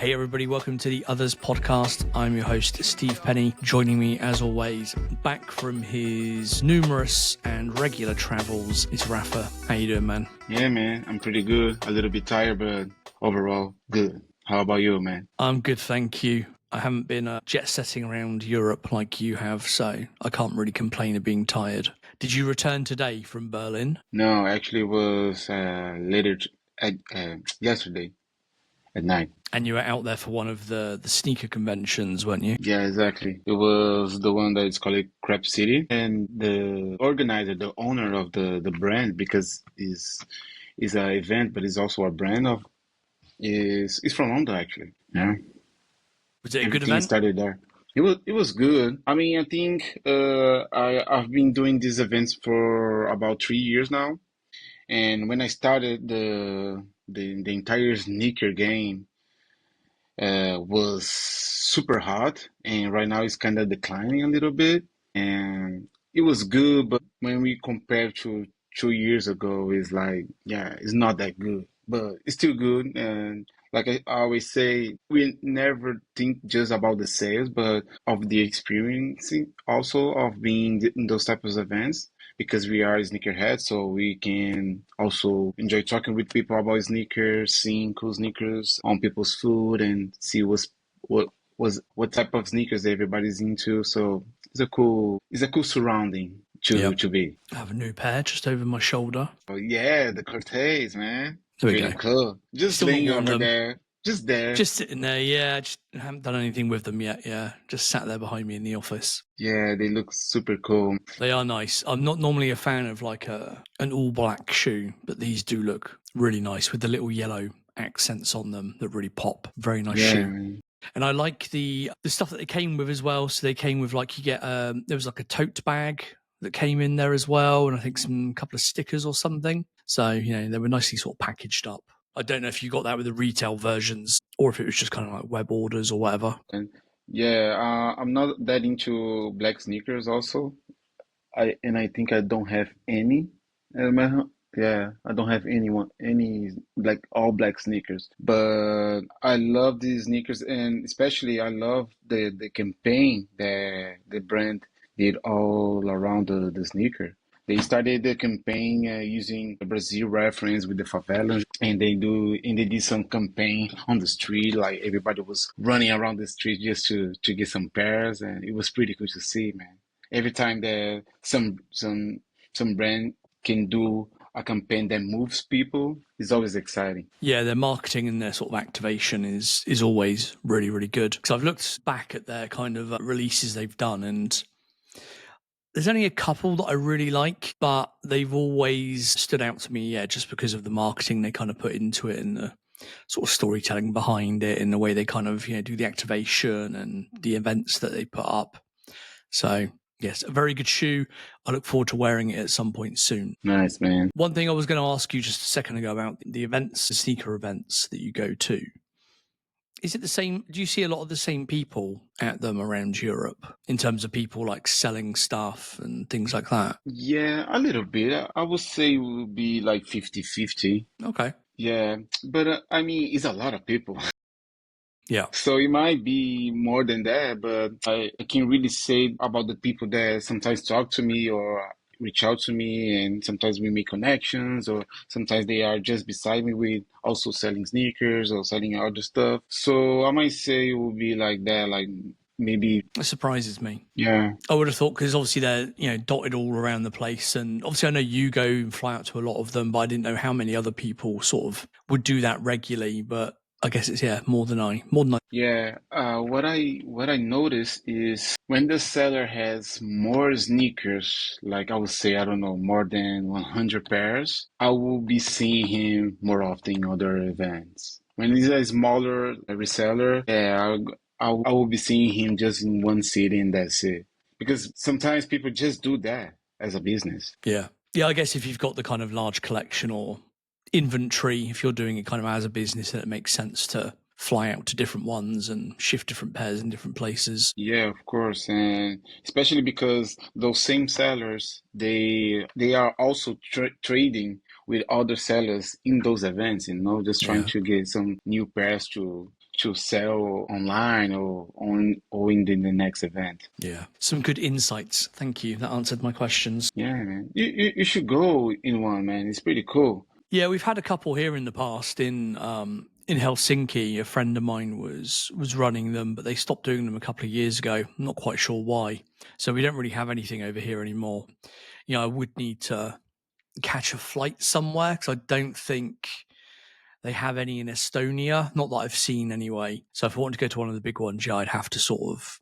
Hey everybody, welcome to the Otherz podcast. I'm your host, Steve Penny. Joining me as always, back from his numerous and regular travels, is Rafa. How you doing, man? Yeah, man, I'm pretty good. A little bit tired, but overall good. How about you, man? I'm good, thank you. I haven't been jet setting around Europe like you have, so I can't really complain of being tired. Did you return today from Berlin? No, actually it was yesterday at night. And you were out there for one of the sneaker conventions, weren't you? Yeah, exactly. It was the one that is called Clipse City, and the organizer, the owner of the brand, because is an event, but it's also a brand of is from London actually. Yeah, Was it a good everything event? started there. It was good. I mean, I think I've been doing these events for about 3 years now, and when I started the entire sneaker game was super hot, and right now it's kind of declining a little bit. And it was good, but when we compare to 2 years ago, it's like, yeah, it's not that good, but it's still good. And like I always say, we never think just about the sales, but of the experiencing also of being in those types of events because we are sneakerheads, so we can also enjoy talking with people about sneakers, seeing cool sneakers on people's food, and see what type of sneakers everybody's into. So it's a cool surrounding Yep. to be. I have a new pair just over my shoulder. Oh yeah, the Cortez, man. There we Pretty go. cool. Just Still not laying worn over them. there. Just there. Just sitting there, yeah. Just haven't done anything with them yet, yeah. Just sat there behind me in the office. Yeah, they look super cool. They are nice. I'm not normally a fan of like an all black shoe, but these do look really nice with the little yellow accents on them that really pop. Very nice Yeah, shoe. man. And I like the stuff that they came with as well. So they came with like you get there was like a tote bag that came in there as well, and I think some couple of stickers or something. So, you know, they were nicely sort of packaged up. I don't know if you got that with the retail versions or if it was just kind of like web orders or whatever. And yeah, I'm not that into black sneakers also. I think I don't have any. Yeah, I don't have any like all black sneakers. But I love these sneakers, and especially I love the campaign that the brand did all around the sneaker. They started the campaign using the Brazil reference with the favelas, and they did some campaign on the street, like everybody was running around the street just to get some pairs, and it was pretty cool to see, man. Every time that some brand can do a campaign that moves people, it's always exciting. Yeah, their marketing and their sort of activation is always really, really good. Because I've looked back at their kind of releases they've done, and there's only a couple that I really like, but they've always stood out to me, yeah, just because of the marketing they kind of put into it and the sort of storytelling behind it and the way they kind of, you know, do the activation and the events that they put up. So, yes, a very good shoe. I look forward to wearing it at some point soon. Nice, man. One thing I was going to ask you just a second ago about the events, the sneaker events that you go to. Is it the same? Do you see a lot of the same people at them around Europe in terms of people like selling stuff and things like that? Yeah, a little bit. I would say it would be like 50-50. Okay. Yeah, but I mean, it's a lot of people. Yeah. So it might be more than that, but I can really say about the people that sometimes talk to me or reach out to me, and sometimes we make connections, or sometimes they are just beside me with also selling sneakers or selling other stuff. So I might say it would be like that, like maybe. It surprises me. Yeah. I would have thought because obviously they're, you know, dotted all around the place, and obviously I know you go and fly out to a lot of them, but I didn't know how many other people sort of would do that regularly. But I guess it's more than I. Yeah, what I notice is when the seller has more sneakers, like I would say, I don't know, more than 100 pairs, I will be seeing him more often in other events. When he's a smaller reseller, yeah, I will be seeing him just in one city and that's it. Because sometimes people just do that as a business. Yeah. Yeah, I guess if you've got the kind of large collection or inventory, if you're doing it kind of as a business, then it makes sense to fly out to different ones and shift different pairs in different places. Yeah, of course, and especially because those same sellers, they are also trading with other sellers in those events, just trying to get some new pairs to sell online or in the next event. Yeah, some good insights. Thank you. That answered my questions. Yeah, man. You should go in one, man. It's pretty cool. Yeah, we've had a couple here in the past in Helsinki. A friend of mine was running them, but they stopped doing them a couple of years ago. I'm not quite sure why. So we don't really have anything over here anymore. You know, I would need to catch a flight somewhere because I don't think they have any in Estonia. Not that I've seen anyway. So if I wanted to go to one of the big ones, yeah, I'd have to sort of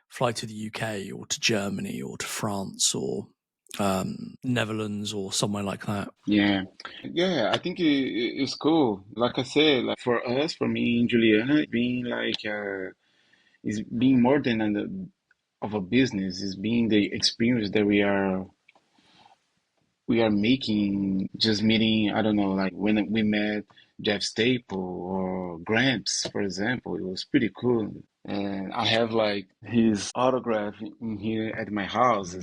fly to the UK or to Germany or to France or Netherlands or somewhere like that. Yeah, I think it's cool. Like I said, like for us, for me and Juliana, being like is being more than of a business. Is being the experience that we are making. Just meeting, I don't know, like when we met Jeff Staple or Gramps, for example, it was pretty cool. And I have like his autograph in here at my house.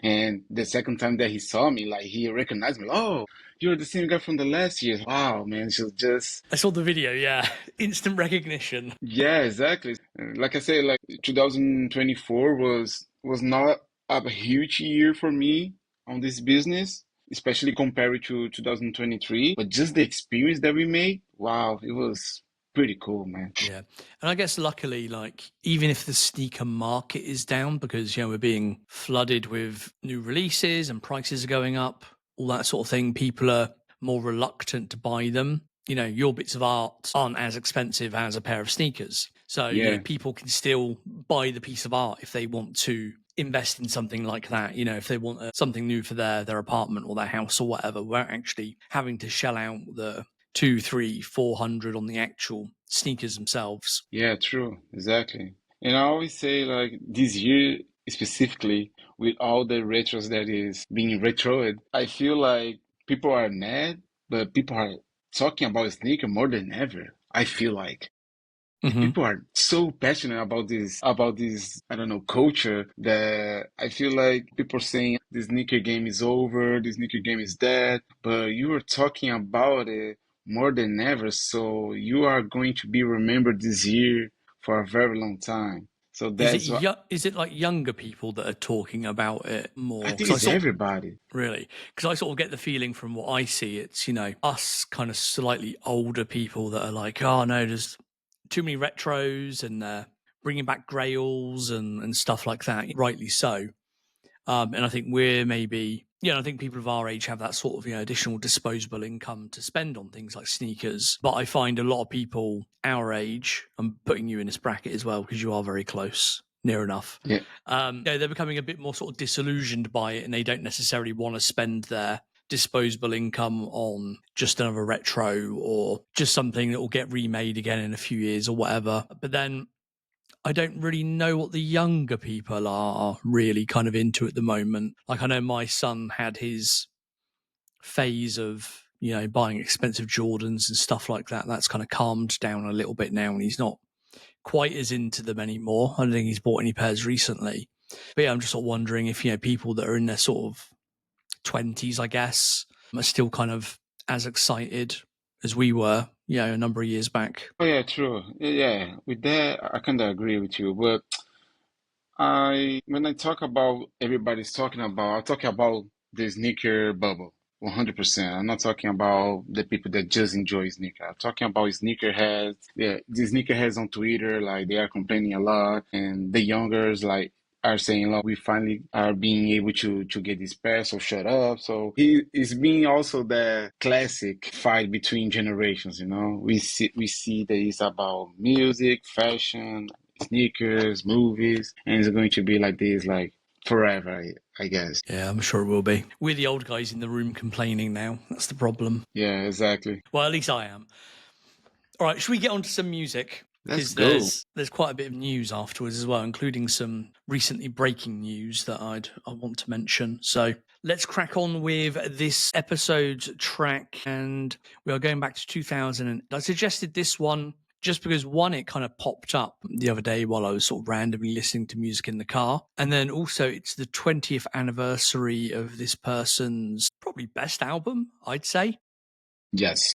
And the second time that he saw me, like he recognized me. Oh, you're the same guy from the last year. Wow, man, she was just. I saw the video, yeah. Instant recognition. Yeah, exactly. Like I said, like 2024 was not a huge year for me on this business, especially compared to 2023. But just the experience that we made, wow, it was pretty cool, man. Yeah. And I guess luckily, like, even if the sneaker market is down because, you know, we're being flooded with new releases and prices are going up, all that sort of thing, people are more reluctant to buy them. You know, your bits of art aren't as expensive as a pair of sneakers. So you know, people can still buy the piece of art if they want to invest in something like that. You know, if they want something new for their apartment or their house or whatever, without actually having to shell out the 200, 300, 400 on the actual sneakers themselves. Yeah, true. Exactly. And I always say, like, this year specifically, with all the retros that is being retroed, I feel like people are mad, but people are talking about sneaker more than ever. I feel like people are so passionate about this, I don't know, culture, that I feel like people are saying the sneaker game is over, the sneaker game is dead, but you are talking about it more than ever. So you are going to be remembered this year for a very long time. So that's what Is it like younger people that are talking about it more? I think it's everybody. Really? Because I sort of get the feeling from what I see, it's, you know, us kind of slightly older people that are like, oh no, there's too many retros and bringing back grails and stuff like that. Rightly so. And I think we're maybe, I think people of our age have that sort of, additional disposable income to spend on things like sneakers. But I find a lot of people our age, I'm putting you in this bracket as well because you are very close, near enough. Yeah. They're becoming a bit more sort of disillusioned by it and they don't necessarily want to spend their disposable income on just another retro or just something that will get remade again in a few years or whatever. But then I don't really know what the younger people are really kind of into at the moment. Like I know my son had his phase of, buying expensive Jordans and stuff like that. That's kind of calmed down a little bit now and he's not quite as into them anymore. I don't think he's bought any pairs recently. But yeah, I'm just sort of wondering if, people that are in their sort of 20s, I guess, are still kind of as excited as we were, a number of years back. Oh yeah, true. Yeah, with that, I kind of agree with you. But when I talk about everybody's talking about, I'm talking about the sneaker bubble, 100%. I'm not talking about the people that just enjoy sneaker. I'm talking about sneakerheads. Yeah, the sneakerheads on Twitter, like they are complaining a lot, and the youngers, like, are saying, look, we finally are being able to get this pair, so shut up. So it's being also the classic fight between generations, We see that it's about music, fashion, sneakers, movies, and it's going to be like this, like, forever, I guess. Yeah, I'm sure it will be. We're the old guys in the room complaining now. That's the problem. Yeah, exactly. Well, at least I am. All right, should we get on to some music? Let's go. There's quite a bit of news afterwards as well, including some recently breaking news that I want to mention. So let's crack on with this episode's track, and we are going back to 2000. And I suggested this one just because, one, it kind of popped up the other day while I was sort of randomly listening to music in the car. And then also it's the 20th anniversary of this person's probably best album, I'd say. Yes.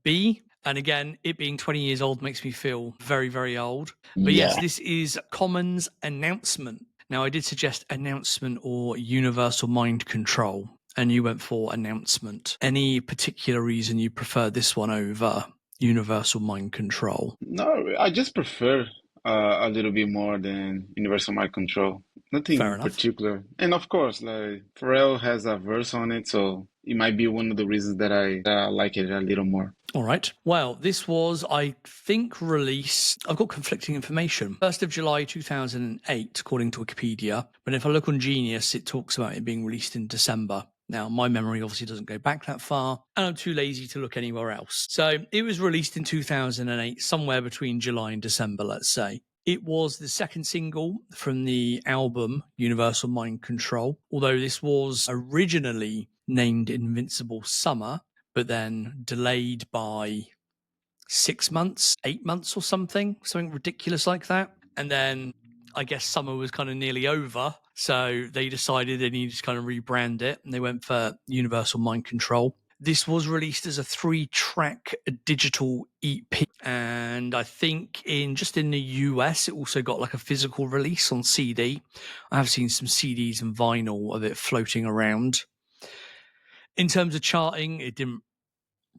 B. And again, it being 20 years old makes me feel very, very old. But Yeah. yes, this is Common's Announcement. Now, I did suggest Announcement or Universal Mind Control, and you went for Announcement. Any particular reason you prefer this one over Universal Mind Control? No, I just prefer a little bit more than Universal Mind Control. Fair Nothing enough. particular. And of course, like Pharrell has a verse on it, so it might be one of the reasons that I like it a little more. All right. Well, this was, I think, released. I've got conflicting information. 1st of July 2008, according to Wikipedia. But if I look on Genius, it talks about it being released in December. Now, my memory obviously doesn't go back that far, and I'm too lazy to look anywhere else. So it was released in 2008, somewhere between July and December, let's say. It was the second single from the album Universal Mind Control, although this was originally named Invincible Summer, but then delayed by 6 months, 8 months or something ridiculous like that. And then I guess summer was kind of nearly over. So they decided they needed to kind of rebrand it, and they went for Universal Mind Control. This was released as a 3-track digital EP. And I think in the US, it also got like a physical release on CD. I have seen some CDs and vinyl of it floating around. In terms of charting, it didn't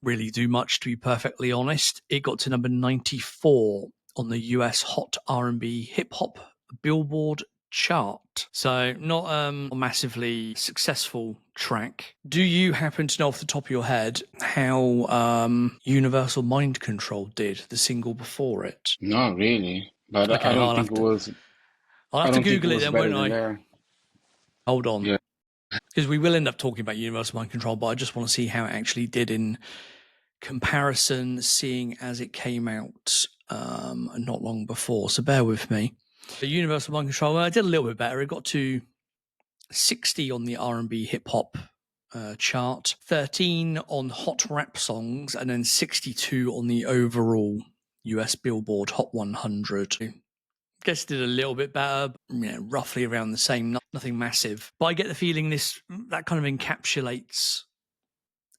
really do much, to be perfectly honest. It got to number 94 on the US Hot R&B Hip Hop Billboard chart. So not a massively successful track. Do you happen to know off the top of your head how Universal Mind Control did, the single before it? Not really, but Okay, I don't think it was. I'll I have to don't think it Google it was then, better won't than I? that. Hold on. Yeah. Because we will end up talking about Universal Mind Control, but I just want to see how it actually did in comparison, seeing as it came out not long before. So bear with me. The Universal Mind Control, I did a little bit better. It got to 60 on the R&B hip hop chart, 13 on hot rap songs, and then 62 on the overall US Billboard Hot 100. I guess it did a little bit better, roughly around the same, nothing massive. But I get the feeling that kind of encapsulates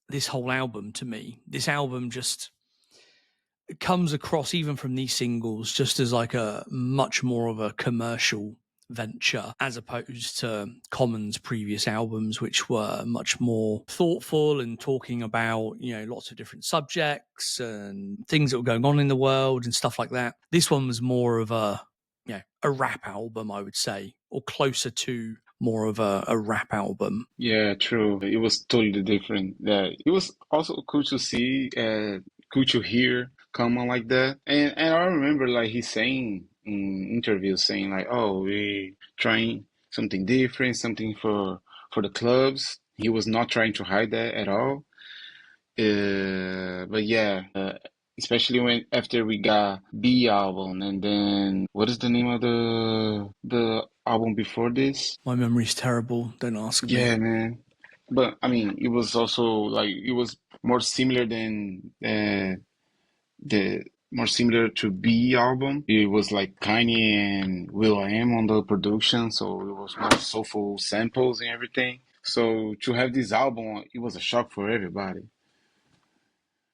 this whole album to me. This album just comes across, even from these singles, just as like a much more of a commercial venture, as opposed to Common's previous albums, which were much more thoughtful and talking about, lots of different subjects and things that were going on in the world and stuff like that. This one was more of a rap album, I would say, or closer to more of a rap album. Yeah, true. It was totally different. It was also cool to see, cool to hear Common like that. And I remember like he saying in interviews saying like, "Oh, we trying something different, something for the clubs." He was not trying to hide that at all. But yeah, especially when after we got B album, and then what is the name of the album before this? My memory's terrible. Don't ask me. Yeah, man. But I mean, it was also like it was more similar than the more similar to B album. It was like Kanye and Will.i.am on the production, so it was more soulful samples and everything. So to have this album, it was a shock for everybody.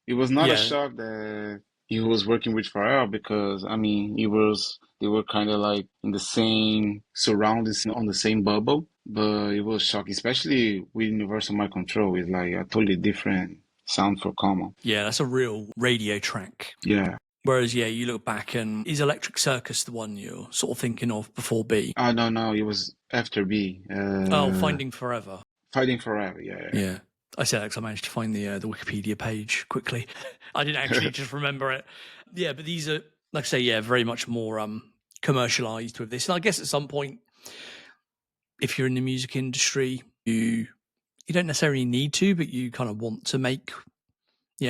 It was not a shock that he was working with Pharrell because I mean they were kind of like in the same surroundings on the same bubble, but it was shocking, especially with Universal Mind Control. It's like a totally different sound for Common. Yeah, that's a real radio track. Yeah. Whereas, you look back and is Electric Circus the one you're sort of thinking of before B? No, it was after B. Finding Forever. Fighting Forever, yeah. Yeah. I said that because I managed to find the Wikipedia page quickly. I didn't actually just remember it. Yeah, but these are, like I say, very much more commercialized with this. And I guess at some point, if you're in the music industry, you don't necessarily need to, but you kind of want to make,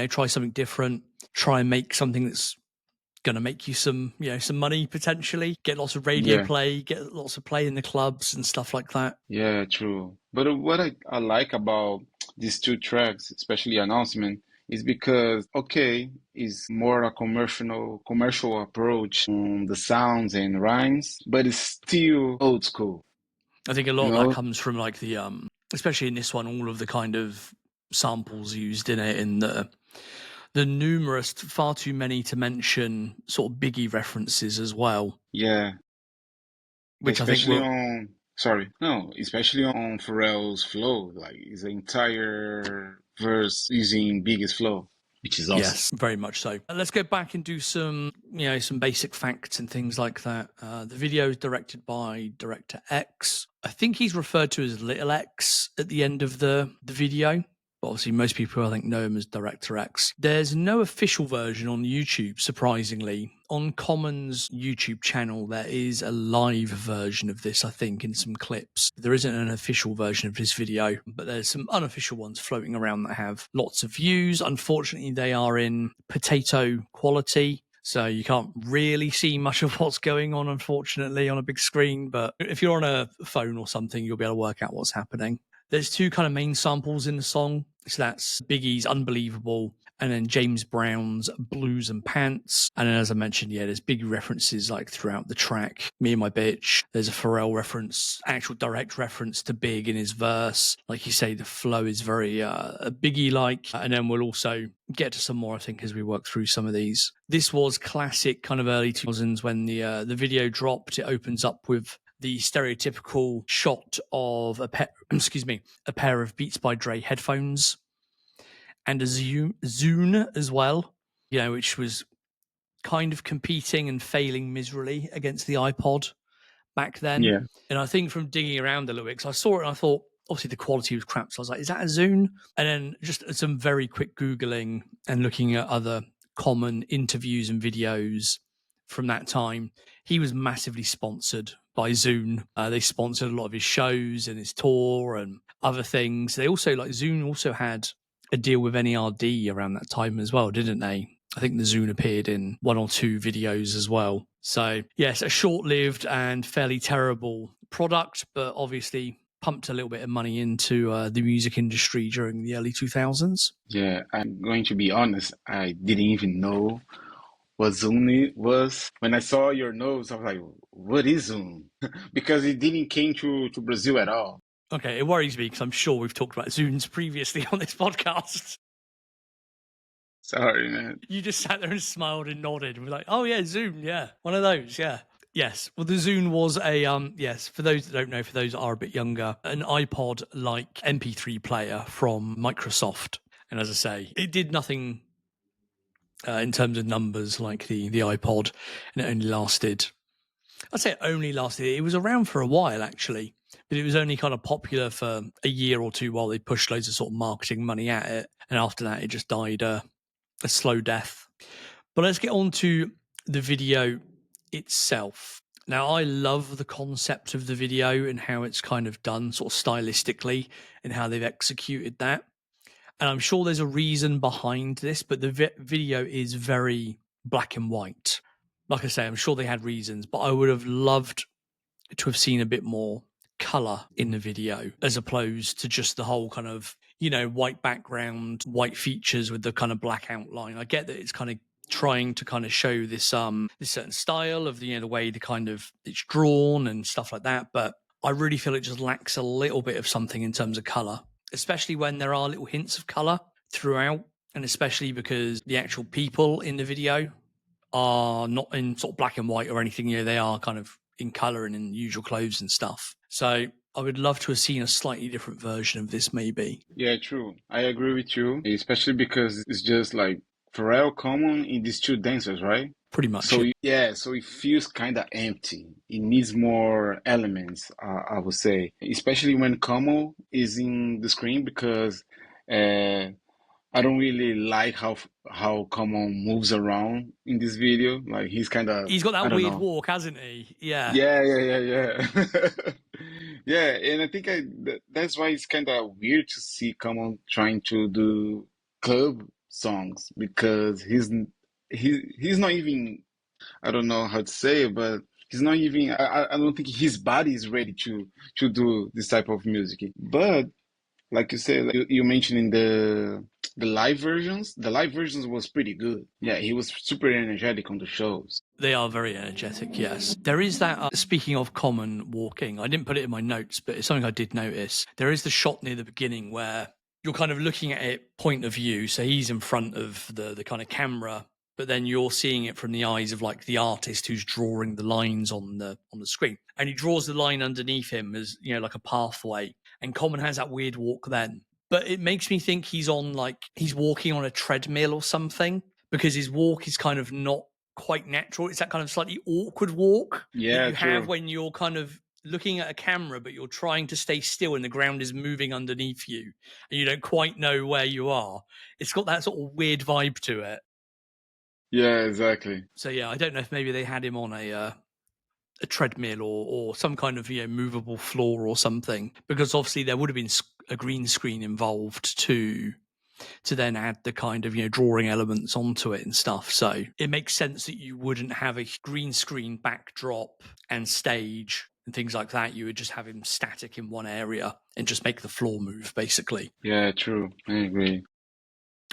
try something different, try and make something that's going to make you some money potentially, get lots of radio play, get lots of play in the clubs and stuff like that. Yeah, true. But what I like about these two tracks, especially Announcement, is because it's more a commercial approach on the sounds and rhymes, but it's still old school. I think a lot of that comes from like the especially in this one, all of the kind of samples used in it, in the the numerous, far too many to mention, sort of Biggie references as well. Yeah. Which especially I think especially on Pharrell's flow, like his entire verse using Biggie's flow, which is awesome. Yes, very much so. Let's go back and do some, some basic facts and things like that. The video is directed by director X. I think he's referred to as Little X at the end of the video. But obviously, most people, I think, know him as Director X. There's no official version on YouTube, surprisingly. On Common's YouTube channel, there is a live version of this, I think, in some clips. There isn't an official version of this video, but there's some unofficial ones floating around that have lots of views. Unfortunately, they are in potato quality, so you can't really see much of what's going on, unfortunately, on a big screen. But if you're on a phone or something, you'll be able to work out what's happening. There's two kind of main samples in the song. So that's Biggie's Unbelievable and then James Brown's Blues and Pants. And then, as I mentioned, there's Biggie references like throughout the track. Me and My Bitch. There's a Pharrell reference, actual direct reference to Big in his verse. Like you say, the flow is very Biggie-like. And then we'll also get to some more, I think, as we work through some of these. This was classic kind of early 2000s when the video dropped. It opens up with the stereotypical shot of a pair of Beats by Dre headphones and a Zune as well, which was kind of competing and failing miserably against the iPod back then. Yeah. And I think from digging around a little bit, because I saw it and I thought, obviously the quality was crap. So I was like, is that a Zune? And then just some very quick Googling and looking at other Common interviews and videos from that time, he was massively sponsored by Zune. They sponsored a lot of his shows and his tour and other things. They also, Zune also had a deal with N.E.R.D around that time as well, didn't they? I think the Zune appeared in one or two videos as well. So, yes, a short-lived and fairly terrible product, but obviously pumped a little bit of money into the music industry during the early 2000s. Yeah, I'm going to be honest, I didn't even know what Zune was. When I saw your nose, I was like, what is Zune? Because it didn't came to Brazil at all. Okay, it worries me because I'm sure we've talked about Zunes previously on this podcast. Sorry, man. You just sat there and smiled and nodded and were like, oh yeah, Zune, yeah. One of those, yeah. Yes, well, the Zune was a, yes, for those that don't know, for those that are a bit younger, an iPod-like MP3 player from Microsoft. And as I say, it did nothing in terms of numbers like the iPod, and it only lasted, I'd say it only lasted, it was around for a while actually, but it was only kind of popular for a year or two while they pushed loads of sort of marketing money at it. And after that, it just died a slow death. But let's get on to the video itself. Now, I love the concept of the video and how it's kind of done sort of stylistically and how they've executed that. And I'm sure there's a reason behind this, but the video is very black and white. Like I say, I'm sure they had reasons, but I would have loved to have seen a bit more color in the video as opposed to just the whole kind of, white background, white features with the kind of black outline. I get that it's kind of trying to kind of show this this certain style of the way the kind of it's drawn and stuff like that, but I really feel it just lacks a little bit of something in terms of color, especially when there are little hints of color throughout, and especially because the actual people in the video are not in sort of black and white or anything. They are kind of in color and in usual clothes and stuff. So I would love to have seen a slightly different version of this, maybe. Yeah, true. I agree with you, especially because it's just like Pharrell, Common in these two dancers, right? Pretty much. So so it feels kind of empty. It needs more elements, I would say, especially when Common is in the screen, because I don't really like how Common moves around in this video. Like he's got that weird walk, hasn't he? Yeah. Yeah. Yeah, and I think that's why it's kind of weird to see Common trying to do club songs, because he's not even, I don't know how to say it, but he's not even, I don't think his body is ready to do this type of music. But like you said, like you mentioned in the live versions was pretty good. Yeah, he was super energetic on the shows. They are very energetic, yes. There is that, speaking of Common walking, I didn't put it in my notes, but it's something I did notice. There is the shot near the beginning where you're kind of looking at it point of view. So he's in front of the kind of camera, but then you're seeing it from the eyes of like the artist who's drawing the lines on the screen. And he draws the line underneath him as, you know, like a pathway. And Common has that weird walk then. But it makes me think he's walking on a treadmill or something, because his walk is kind of not quite natural. It's that kind of slightly awkward walk that you have when you're kind of looking at a camera, but you're trying to stay still and the ground is moving underneath you and you don't quite know where you are. It's got that sort of weird vibe to it. Yeah, exactly. So yeah, I don't know if maybe they had him on a treadmill or some kind of, you know, movable floor or something, because obviously there would have been a green screen involved to then add the kind of, you know, drawing elements onto it and stuff. So it makes sense that you wouldn't have a green screen backdrop and stage and things like that. You would just have him static in one area and just make the floor move, basically. Yeah, true. I agree.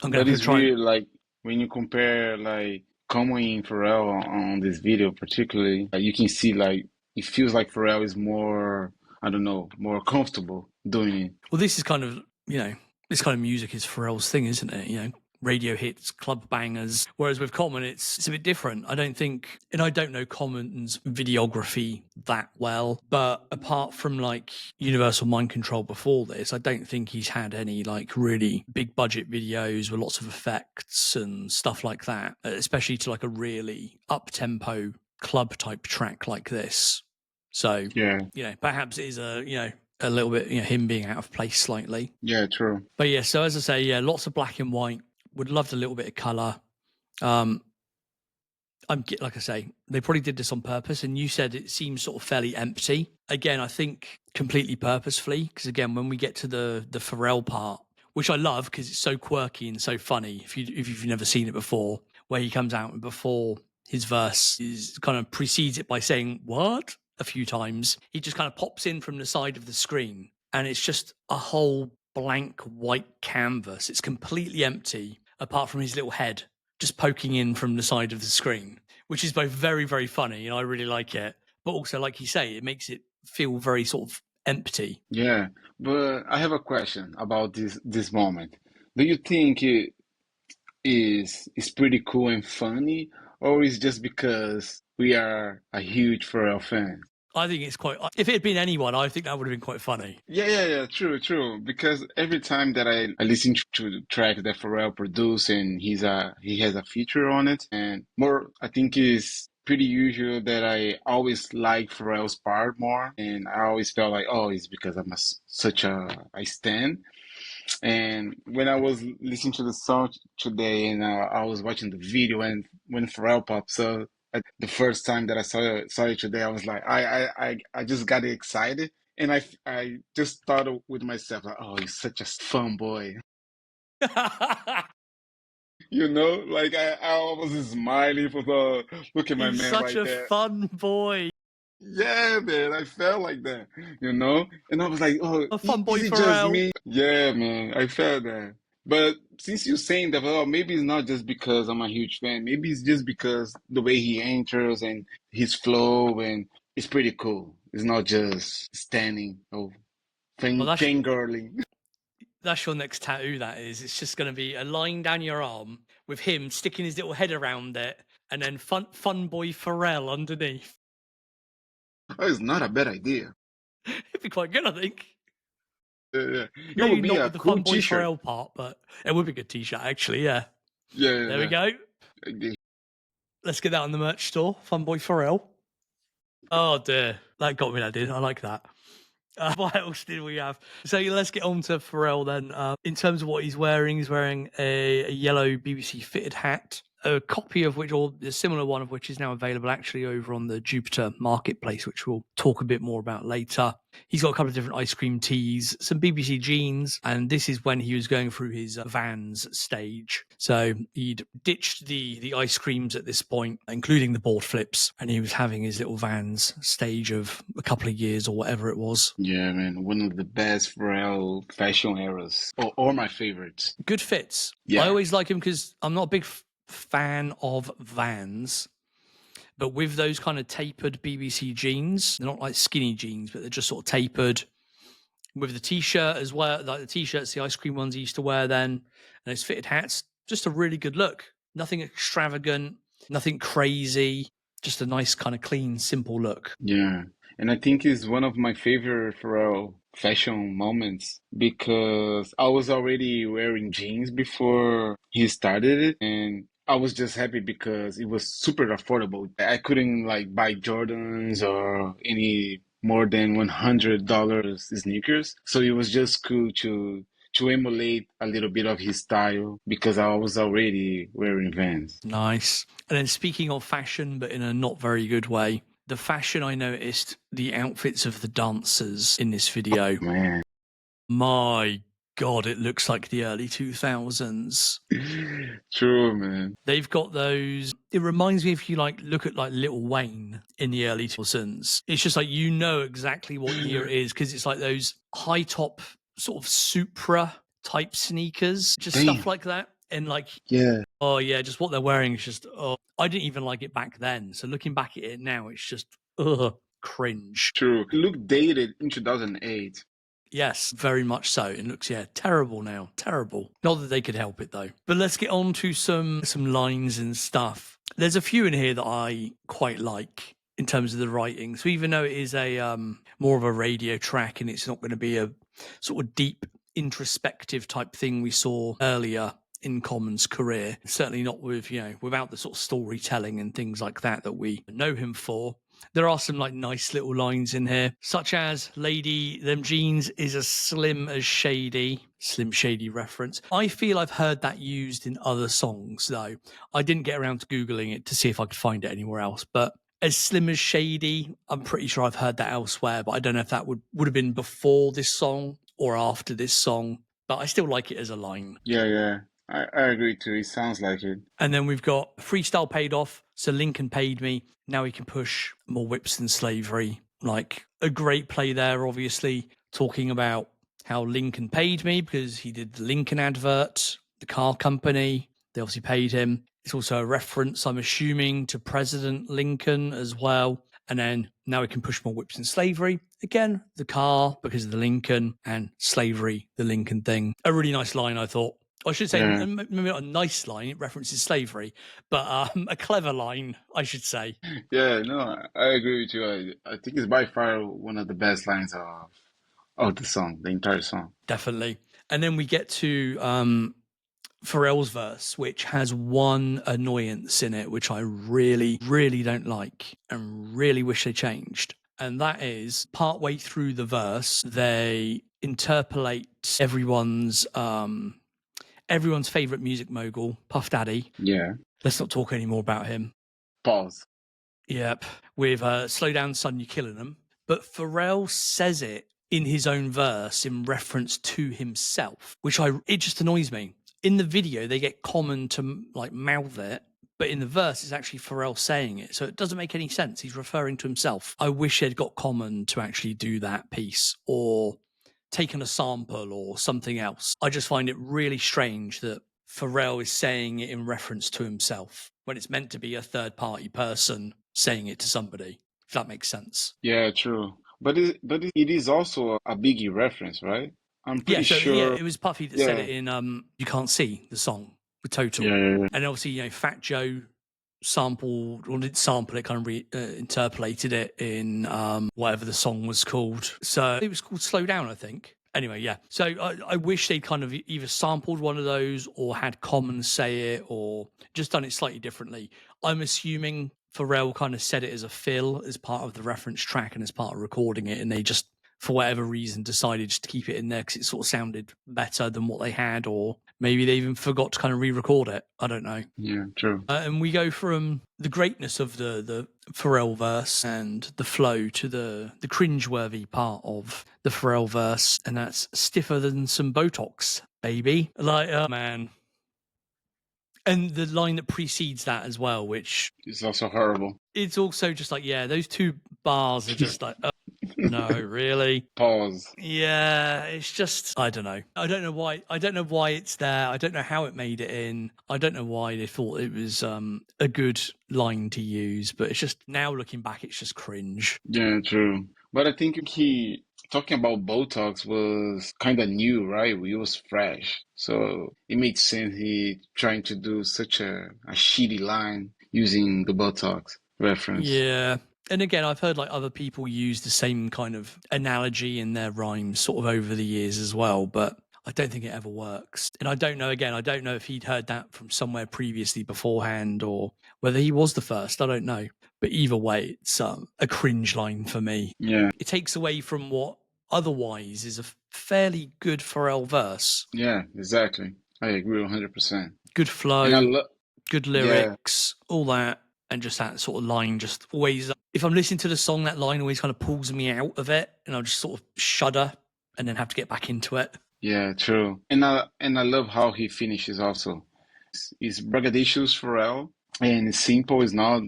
But it's weird, like when you compare like Common and Pharrell on this video, particularly, you can see like it feels like Pharrell is more, I don't know, more comfortable doing it. Well, this is kind of, you know, this kind of music is Pharrell's thing, isn't it? You know, radio hits, club bangers. Whereas with Common, it's a bit different. I don't think, and I don't know Common's videography that well, but apart from like Universal Mind Control before this, I don't think he's had any like really big budget videos with lots of effects and stuff like that, especially to like a really up-tempo club type track like this. So, yeah, you know, perhaps it is a little bit, you know, him being out of place slightly. Yeah, true. But yeah, so as I say, yeah, lots of black and white. Would love a little bit of color. I'm like I say, they probably did this on purpose. And you said it seems sort of fairly empty. Again, I think completely purposefully, because again, when we get to the Pharrell part, which I love because it's so quirky and so funny. If you've never seen it before, where he comes out and before his verse is kind of precedes it by saying "what" a few times, he just kind of pops in from the side of the screen, and it's just a whole blank white canvas. It's completely empty apart from his little head just poking in from the side of the screen, which is both very, very funny and I really like it, but also, like you say, it makes it feel very sort of empty. Yeah, but I have a question about this moment. Do you think it is pretty cool and funny, or is just because we are a huge Pharrell fan? I think it's quite, if it had been anyone, I think that would have been quite funny. Yeah, true. Because every time that I listen to the track that Pharrell produced and he has a feature on it, and more, I think is pretty usual that I always like Pharrell's part more, and I always felt like, oh, it's because I'm such a stan. And when I was listening to the song today and I was watching the video, and when Pharrell pops up, the first time that I saw it today, I was like, I just got excited, and I just thought with myself like, oh, he's such a fun boy, you know, like I was smiling for the look at my He's man such right a there. fun boy. Yeah, man, I felt like that, you know, and I was like, oh, A fun boy is it just Pharrell. me? Yeah, man, I felt that. But since you're saying that, well, maybe it's not just because I'm a huge fan. Maybe it's just because the way he enters and his flow, and it's pretty cool. It's not just standing or Well, fangirling. that's your next tattoo, that is. It's just going to be a line down your arm with him sticking his little head around it and then fun boy Pharrell underneath. Oh, it's not a bad idea. It'd be quite good, I think. Yeah. It Maybe would be not a with the cool fun boy t-shirt. Pharrell part, but it would be a good t-shirt, actually, yeah. Yeah, There we go. yeah. Let's get that on the merch store. Fun boy Pharrell. Oh, dear. That got me, that did. I like that. What else did we have? So let's get on to Pharrell then. In terms of what he's wearing a yellow BBC fitted hat, a copy of which, or a similar one of which, is now available actually over on the Joopiter Marketplace, which we'll talk a bit more about later. He's got a couple of different ice cream tees, some BBC jeans, and this is when he was going through his Vans stage. So he'd ditched the ice creams at this point, including the board flips, and he was having his little Vans stage of a couple of years or whatever it was. Yeah, man, one of the best Pharrell fashion eras, or my favorites. Good fits. Yeah. I always like him because I'm not a big fan of Vans, but with those kind of tapered BBC jeans, they're not like skinny jeans, but they're just sort of tapered. with the t-shirt as well, like the t-shirts, the ice cream ones he used to wear then, and those fitted hats. Just a really good look. Nothing extravagant, nothing crazy. Just a nice kind of clean, simple look. Yeah. And I think it's one of my favorite Pharrell fashion moments because I was already wearing jeans before he started it, and I was just happy because it was super affordable. I couldn't like buy Jordans or any more than $100 sneakers, so it was just cool to emulate a little bit of his style because I was already wearing Vans. Nice. And then speaking of fashion, but in a not very good way, the fashion I noticed, the outfits of the dancers in this video. Man. My God, it looks like the early 2000s. True, man. They've got those. It reminds me if you like look at like Lil Wayne in the early 2000s. It's just like you know exactly what year it is because it's like those high top sort of Supra type sneakers, just stuff like that. And like, yeah, oh yeah, just what they're wearing is just, oh, I didn't even like it back then. So looking back at it now, it's just, cringe. true. It looked dated in 2008. Yes, very much so. It looks, yeah, terrible now. Terrible. Not that they could help it though. But let's get on to some lines and stuff. There's a few in here that I quite like in terms of the writing. So even though it is a more of a radio track and it's not going to be a sort of deep introspective type thing we saw earlier in Common's career, certainly not with, without the sort of storytelling and things like that we know him for. There are some like nice little lines in here, such as "Lady, them jeans is as slim as Shady." Slim Shady reference. I feel I've heard that used in other songs though. I didn't get around to Googling it to see if I could find it anywhere else, but as slim as Shady, I'm pretty sure I've heard that elsewhere, but I don't know if that would have been before this song or after this song, but I still like it as a line. Yeah. I agree too. It sounds like it. And then we've got freestyle paid off. So Lincoln paid me. Now he can push more whips than slavery. Like a great play there, obviously, talking about how Lincoln paid me because he did the Lincoln advert, the car company. They obviously paid him. It's also a reference, I'm assuming, to President Lincoln as well. And then now he can push more whips than slavery. Again, the car because of the Lincoln, and slavery, the Lincoln thing. A really nice line, I thought. I should say, maybe not a nice line, it references slavery, but a clever line, I should say. Yeah, no, I agree with you. I think it's by far one of the best lines of the song, the entire song. Definitely. And then we get to Pharrell's verse, which has one annoyance in it, which I really, really don't like and really wish they changed. And that is partway through the verse, they interpolate everyone's favorite music mogul, Puff Daddy. Yeah. Let's not talk anymore about him. Pause. Yep. With Slow Down Son, You're Killing Them. But Pharrell says it in his own verse in reference to himself, which it just annoys me. In the video, they get Common to like mouth it, but in the verse, it's actually Pharrell saying it. So it doesn't make any sense. He's referring to himself. I wish they'd got Common to actually do that piece or taken a sample or something else. I just find it really strange that Pharrell is saying it in reference to himself when it's meant to be a third-party person saying it to somebody, if that makes sense. Yeah, true. But it is also a Biggie reference, right? I'm pretty sure. Yeah, it was Puffy that said it in You Can't See, the song with Total. Yeah. And obviously, Fat Joe sampled, or didn't sample it, kind of interpolated it in whatever the song was called. So it was called Slow Down, I think. Anyway, yeah. So I wish they'd kind of either sampled one of those or had Common say it or just done it slightly differently. I'm assuming Pharrell kind of said it as a fill, as part of the reference track and as part of recording it, and they just, for whatever reason, decided just to keep it in there because it sort of sounded better than what they had, or maybe they even forgot to kind of re-record it. I don't know. Yeah, true. And we go from the greatness of the Pharrell verse and the flow to the cringeworthy part of the Pharrell verse, and that's stiffer than some Botox, baby. Like, oh man. And the line that precedes that as well, which is also horrible. It's also just like, yeah, those two bars are just like, No, really. Pause. Yeah, it's just I don't know. I don't know why. I don't know why it's there. I don't know how it made it in. I don't know why they thought it was a good line to use. But it's just now looking back, it's just cringe. Yeah, true. But I think he talking about Botox was kind of new, right? It was fresh. So it made sense he trying to do such a shitty line using the Botox reference. Yeah. And again, I've heard like other people use the same kind of analogy in their rhymes sort of over the years as well, but I don't think it ever works. And I don't know, again, I don't know if he'd heard that from somewhere previously beforehand or whether he was the first. I don't know. But either way, it's a cringe line for me. Yeah, It takes away from what otherwise is a fairly good Pharrell verse. yeah, exactly. I agree 100%. Good And I flow, love, good yeah, lyrics, all that. And just that sort of line just always, if I'm listening to the song, that line always kind of pulls me out of it and I'll just sort of shudder and then have to get back into it. yeah, true. And I love how he finishes also. It's braggadocious Pharrell, and it's simple. It's not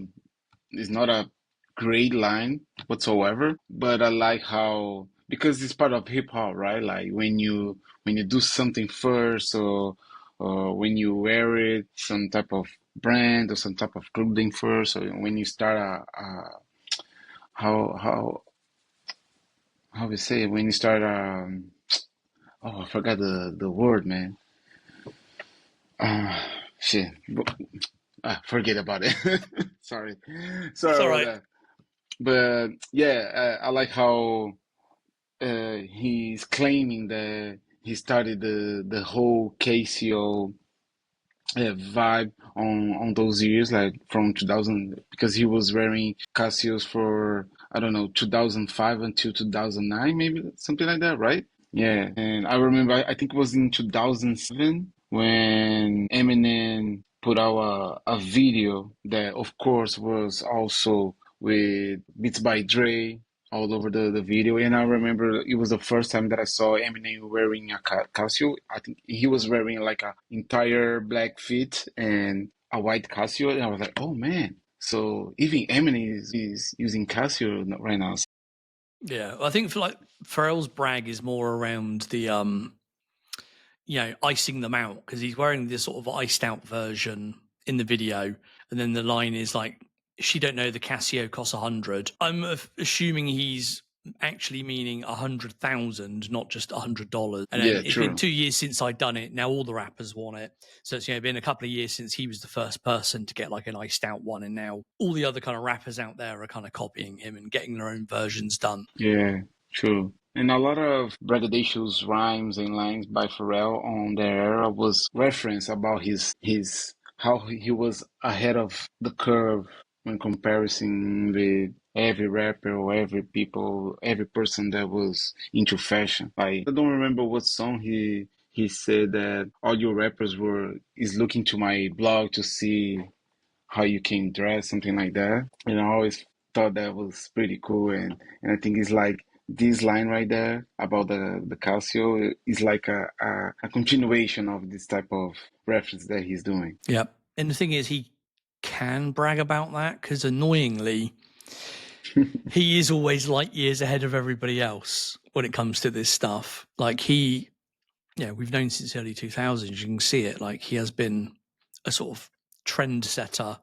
a great line whatsoever, but I like how because it's part of hip hop, right? Like when you do something first or when you wear it, some type of brand or some type of clothing first, or when you start how we say it, when you start oh, I forgot the word, man. Shit. Forget about it. Sorry. It's Sorry all about right. that. But yeah, I like how he's claiming that he started the whole Casio vibe on those years, like from 2000, because he was wearing Casios for I don't know 2005 until 2009, maybe something like that, right? Yeah, and I remember I think it was in 2007 when Eminem put out a video that, of course, was also with Beats by Dre all over the video. And I remember it was the first time that I saw Eminem wearing a Casio. I think he was wearing like a entire black fit and a white Casio. And I was like, oh man. So even Eminem is using Casio right now. Yeah. I think for like Pharrell's brag is more around the, icing them out because he's wearing this sort of iced out version in the video. And then the line is like, she don't know the Casio costs 100. I'm assuming he's actually meaning 100,000, not just $100. And then Yeah, it's been true. 2 years since I'd done it. Now all the rappers want it. So it's been a couple of years since he was the first person to get like an iced out one. And now all the other kind of rappers out there are kind of copying him and getting their own versions done. Yeah, true. And a lot of braggadocious rhymes and lines by Pharrell on their era was reference about his how he was ahead of the curve when comparison with every rapper or every person that was into fashion. Like I don't remember what song he said that all your rappers were is looking to my blog to see how you can dress, something like that. And I always thought that was pretty cool. And I think it's like this line right there about the Casio is like a continuation of this type of reference that he's doing. Yep. And the thing is, he can brag about that because annoyingly, he is always light years ahead of everybody else when it comes to this stuff. Like we've known since early 2000s, you can see it. Like he has been a sort of trendsetter.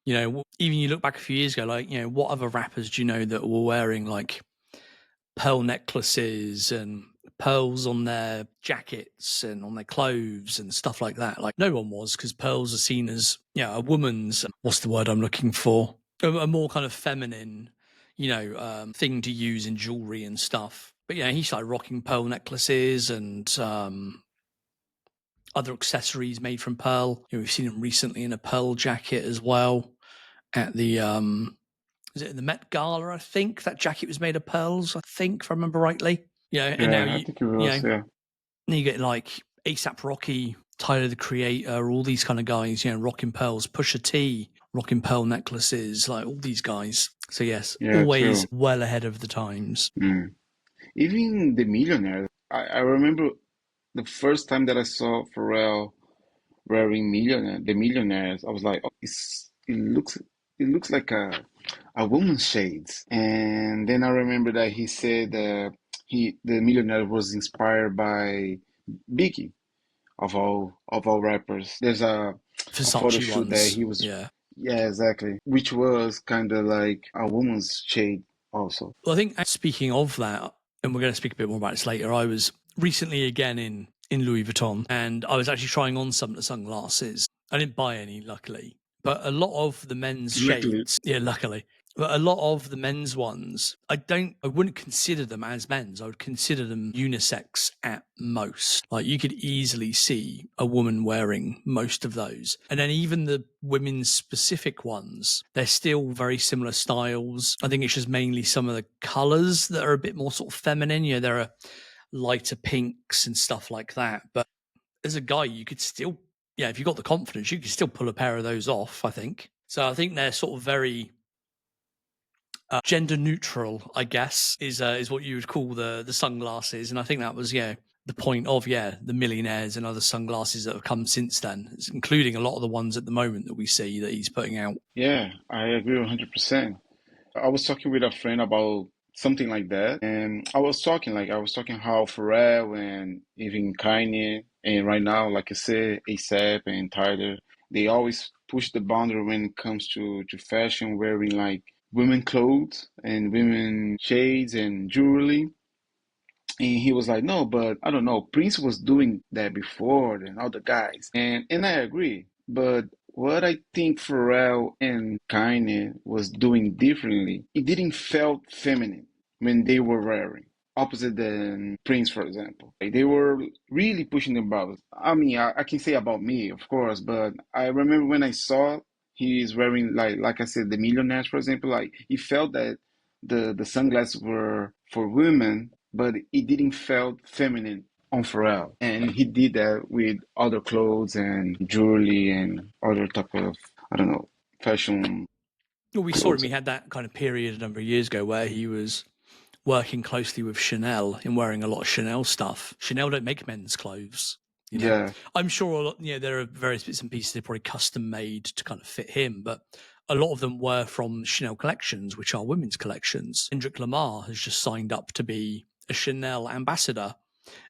Even you look back a few years ago, like, what other rappers do you know that were wearing like pearl necklaces and pearls on their jackets and on their clothes and stuff like that? Like no one was because pearls are seen as, a woman's, what's the word I'm looking for? A more kind of feminine, thing to use in jewelry and stuff. But he started rocking pearl necklaces and other accessories made from pearl. We've seen him recently in a pearl jacket as well at the is it the Met Gala? I think that jacket was made of pearls. I think, if I remember rightly. And now Yeah, I think it was, yeah. you get like ASAP Rocky, Tyler the Creator, all these kind of guys, rocking pearls. Pusha T, rocking pearl necklaces, like all these guys. So yes, Yeah, true. always well ahead of the times. Mm. Even the Millionaire, I remember the first time that I saw Pharrell wearing the Millionaires, I was like, oh, it looks like a woman's shades. And then I remember that he said the millionaire was inspired by Biggie of all rappers. There's a photo Versace shoot that ones. he was, Yeah. yeah, exactly, which was kind of like a woman's shade also. Well, I think speaking of that, and we're going to speak a bit more about this later, I was recently again in Louis Vuitton, and I was actually trying on some of the sunglasses. I didn't buy any, luckily, but a lot of the men's Luckily. shades, yeah, luckily, but a lot of the men's ones, I wouldn't consider them as men's. I would consider them unisex at most. Like you could easily see a woman wearing most of those. And then even the women's specific ones, they're still very similar styles. I think it's just mainly some of the colors that are a bit more sort of feminine. You know, there are lighter pinks and stuff like that. But as a guy, you could still, yeah, if you got the confidence, you could still pull a pair of those off, I think. So I think they're sort of very gender neutral, I guess, is what you would call the sunglasses. And I think that was, yeah, the point of, yeah, the millionaires and other sunglasses that have come since then, including a lot of the ones at the moment that we see that he's putting out. Yeah, I agree 100%. I was talking with a friend about something like that, and I was talking how Pharrell and even Kanye, and right now, like I said, ASAP and Tyler, they always push the boundary when it comes to fashion, wearing like women clothes and women shades and jewelry. And he was like, no, but I don't know. Prince was doing that before than other guys. And I agree. But what I think Pharrell and Kanye was doing differently, it didn't felt feminine when they were wearing. Opposite than Prince, for example. Like, they were really pushing the boundaries. I mean, I can say about me, of course, but I remember when I saw he's wearing like I said, the millionaires, for example, like he felt that the sunglasses were for women, but it didn't felt feminine on Pharrell. And he did that with other clothes and jewelry and other type of, I don't know, fashion Well, we saw him, clothes. he had that kind of period a number of years ago where he was working closely with Chanel and wearing a lot of Chanel stuff. Chanel don't make men's clothes. You know, Yeah, I'm sure a lot, you know, there are various bits and pieces that are probably custom made to kind of fit him, but a lot of them were from Chanel collections, which are women's collections. Kendrick Lamar has just signed up to be a Chanel ambassador,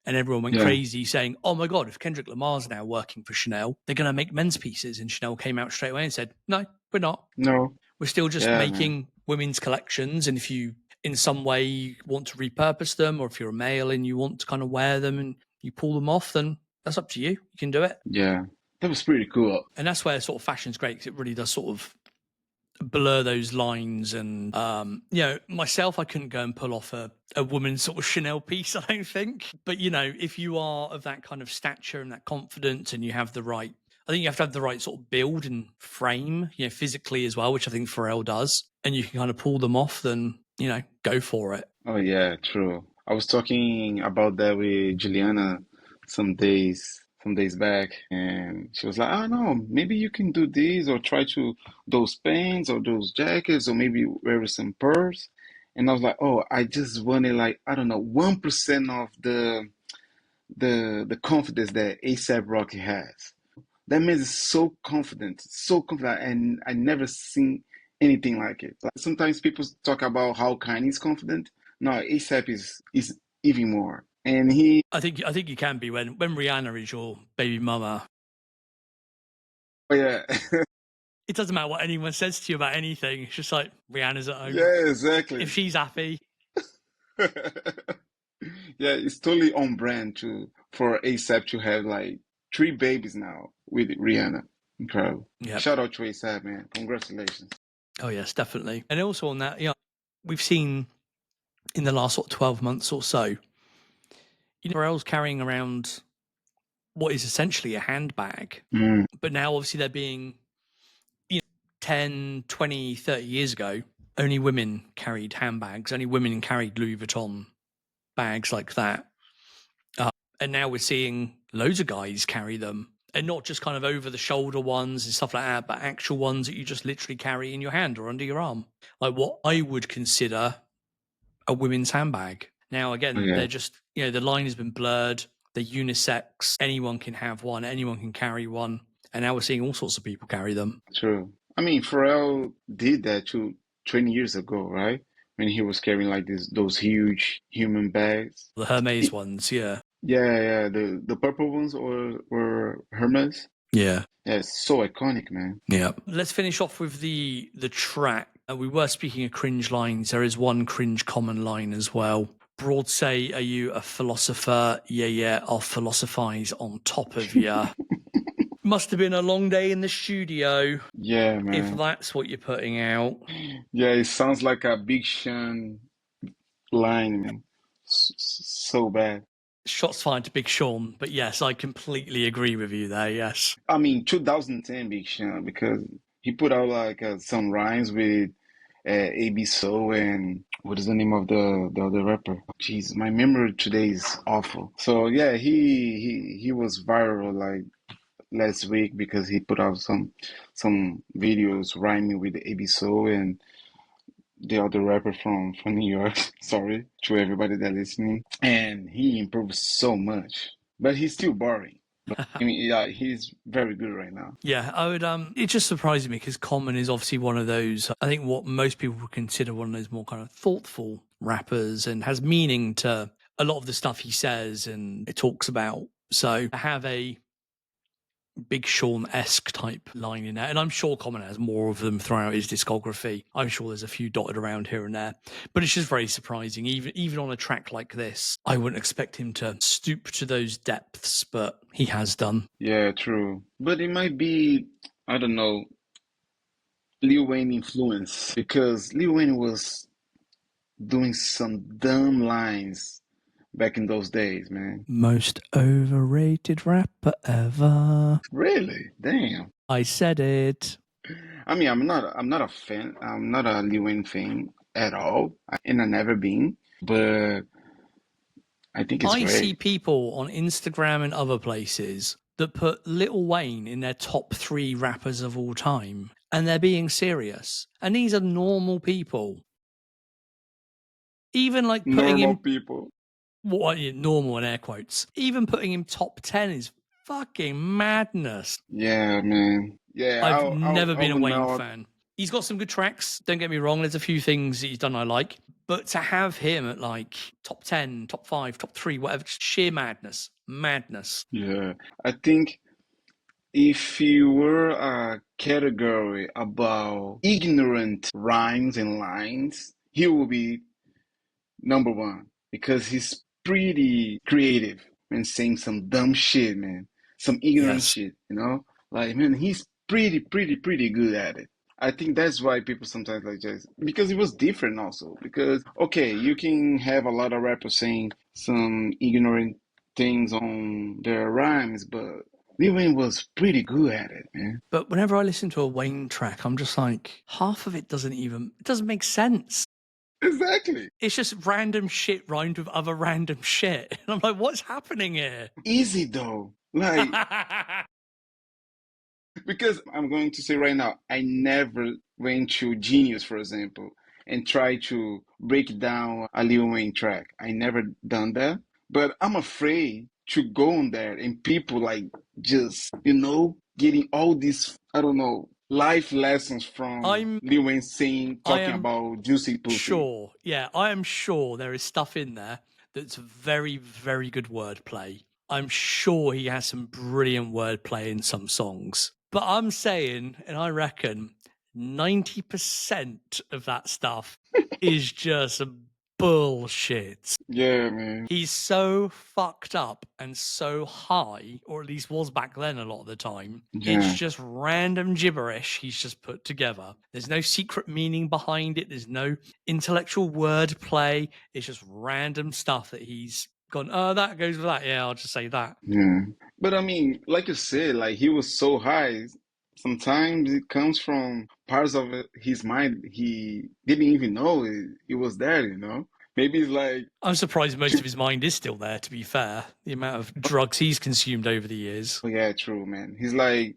and everyone went yeah, crazy saying, oh my God, if Kendrick Lamar's now working for Chanel, they're going to make men's pieces. And Chanel came out straight away and said, no, we're not. no, We're still just yeah, man, making women's collections. And if you, in some way, want to repurpose them, or if you're a male and you want to kind of wear them and you pull them off, then that's up to you. You can do it. yeah. That was pretty cool. And that's where sort of fashion's great, because it really does sort of blur those lines. And you know, myself, I couldn't go and pull off a woman's sort of Chanel piece, I don't think. But you know, if you are of that kind of stature and that confidence, and you have the right, I think you have to have the right sort of build and frame, you know, physically as well, which I think Pharrell does, and you can kind of pull them off, then, you know, go for it. Oh yeah, true. I was talking about that with Juliana some days back, and she was like, "Oh no, maybe you can do this or try to those pants or those jackets or maybe wear some pearls." And I was like, "Oh, I just wanted like I don't know 1% of the confidence that ASAP Rocky has. That man is so confident, and I never seen anything like it. Like sometimes people talk about how Kanye is confident. No, ASAP is even more. And he, I think you can be when Rihanna is your baby mama. oh yeah, It doesn't matter what anyone says to you about anything. It's just like Rihanna's at home. yeah, If exactly. she's happy, Yeah, it's totally on brand to for ASAP to have like 3 babies now with Rihanna. Incredible. yeah. Shout out to ASAP, man. Congratulations. Oh yes, definitely. And also on that, yeah, we've seen in the last sort of 12 months or so, you know, Pharrell's carrying around what is essentially a handbag. Mm, But now obviously they're being, you know, 10, 20, 30 years ago, only women carried handbags, only women carried Louis Vuitton bags like that. And now we're seeing loads of guys carry them. And not just kind of over the shoulder ones and stuff like that, but actual ones that you just literally carry in your hand or under your arm. Like what I would consider a women's handbag. Now, oh again, yeah, they're just, you know, the line has been blurred. They're unisex. Anyone can have one. Anyone can carry one. And now we're seeing all sorts of people carry them. true. I mean, Pharrell did that too 20 years ago, right? When he was carrying like those huge human bags. The Hermes ones, yeah. Yeah, the purple ones were Hermes. Yeah. Yeah, it's so iconic, man. Yeah. Let's finish off with the track. We were speaking of cringe lines. There is one cringe common line as well. Broad say, are you a philosopher? Yeah, I'll philosophize on top of ya. Must have been a long day in the studio. Yeah, man. If that's what you're putting out. Yeah, it sounds like a Big Sean line, man. So bad. Shots fired to Big Sean, but yes, I completely agree with you there, yes. I mean, 2010 Big Sean, because he put out like some rhymes with ABSO and what is the name of the other rapper? Jeez, my memory today is awful. So yeah, he was viral like last week because he put out some videos rhyming with ABSO and the other rapper from New York. Sorry to everybody that listening. And he improved so much, but he's still boring. But, I mean, yeah, he's very good right now. Yeah, I would. It just surprised me because Common is obviously one of those. I think what most people would consider one of those more kind of thoughtful rappers and has meaning to a lot of the stuff he says and it talks about. So to have a Big Sean-esque type line in there, and I'm sure Common has more of them throughout his discography. I'm sure there's a few dotted around here and there, but it's just very surprising. Even on a track like this, I wouldn't expect him to stoop to those depths, but he has done. Yeah, true. But it might be, I don't know, Lil Wayne influence, because Lil Wayne was doing some dumb lines back in those days, man. Most overrated rapper ever. Really? Damn. I said it. I mean, I'm not a fan. I'm not a Lil Wayne fan at all, and I've never been. But I think it's I great. see people on Instagram and other places that put Lil Wayne in their top 3 rappers of all time, and they're being serious. And these are normal people. Even like putting Normal him people. What normal in air quotes. Even putting him top 10 is fucking madness. Yeah, man. Yeah, I've never been a Wayne not... fan. He's got some good tracks, don't get me wrong. There's a few things that he's done I like. But to have him at like top 10, top 5, top 3, whatever, sheer madness. Madness. Yeah. I think if you were a category about ignorant rhymes and lines, he will be number 1 because he's pretty creative and saying some dumb shit, man. Some ignorant shit, you know? Like, man, he's pretty good at it. I think that's why people sometimes like just because it was different also. Because okay, you can have a lot of rappers saying some ignorant things on their rhymes, but Lil Wayne was pretty good at it, man. But whenever I listen to a Wayne track, I'm just like, half of it doesn't make sense. Exactly. It's just random shit rhymed with other random shit. And I'm like, what's happening here? Easy though. Like because I'm going to say right now, I never went to Genius, for example, and try to break down a Lil Wayne track. I never done that. But I'm afraid to go on there and people like just, you know, getting all these, I don't know, life lessons from Lil Wayne talking about juicy pussy. Sure. Yeah, I am sure there is stuff in there that's very, very good wordplay. I'm sure he has some brilliant wordplay in some songs. But I'm saying, and I reckon 90% of that stuff is just bullshit. Yeah, man. He's so fucked up and so high, or at least was back then a lot of the time. Yeah. It's just random gibberish he's just put together. There's no secret meaning behind it. There's no intellectual wordplay. It's just random stuff that he's gone, oh, that goes with that. Yeah, I'll just say that. Yeah. But I mean, like you said, like he was so high. Sometimes it comes from parts of his mind he didn't even know it was there, you know? Maybe it's like... I'm surprised most of his mind is still there, to be fair. The amount of drugs he's consumed over the years. Oh, yeah, true, man. He's like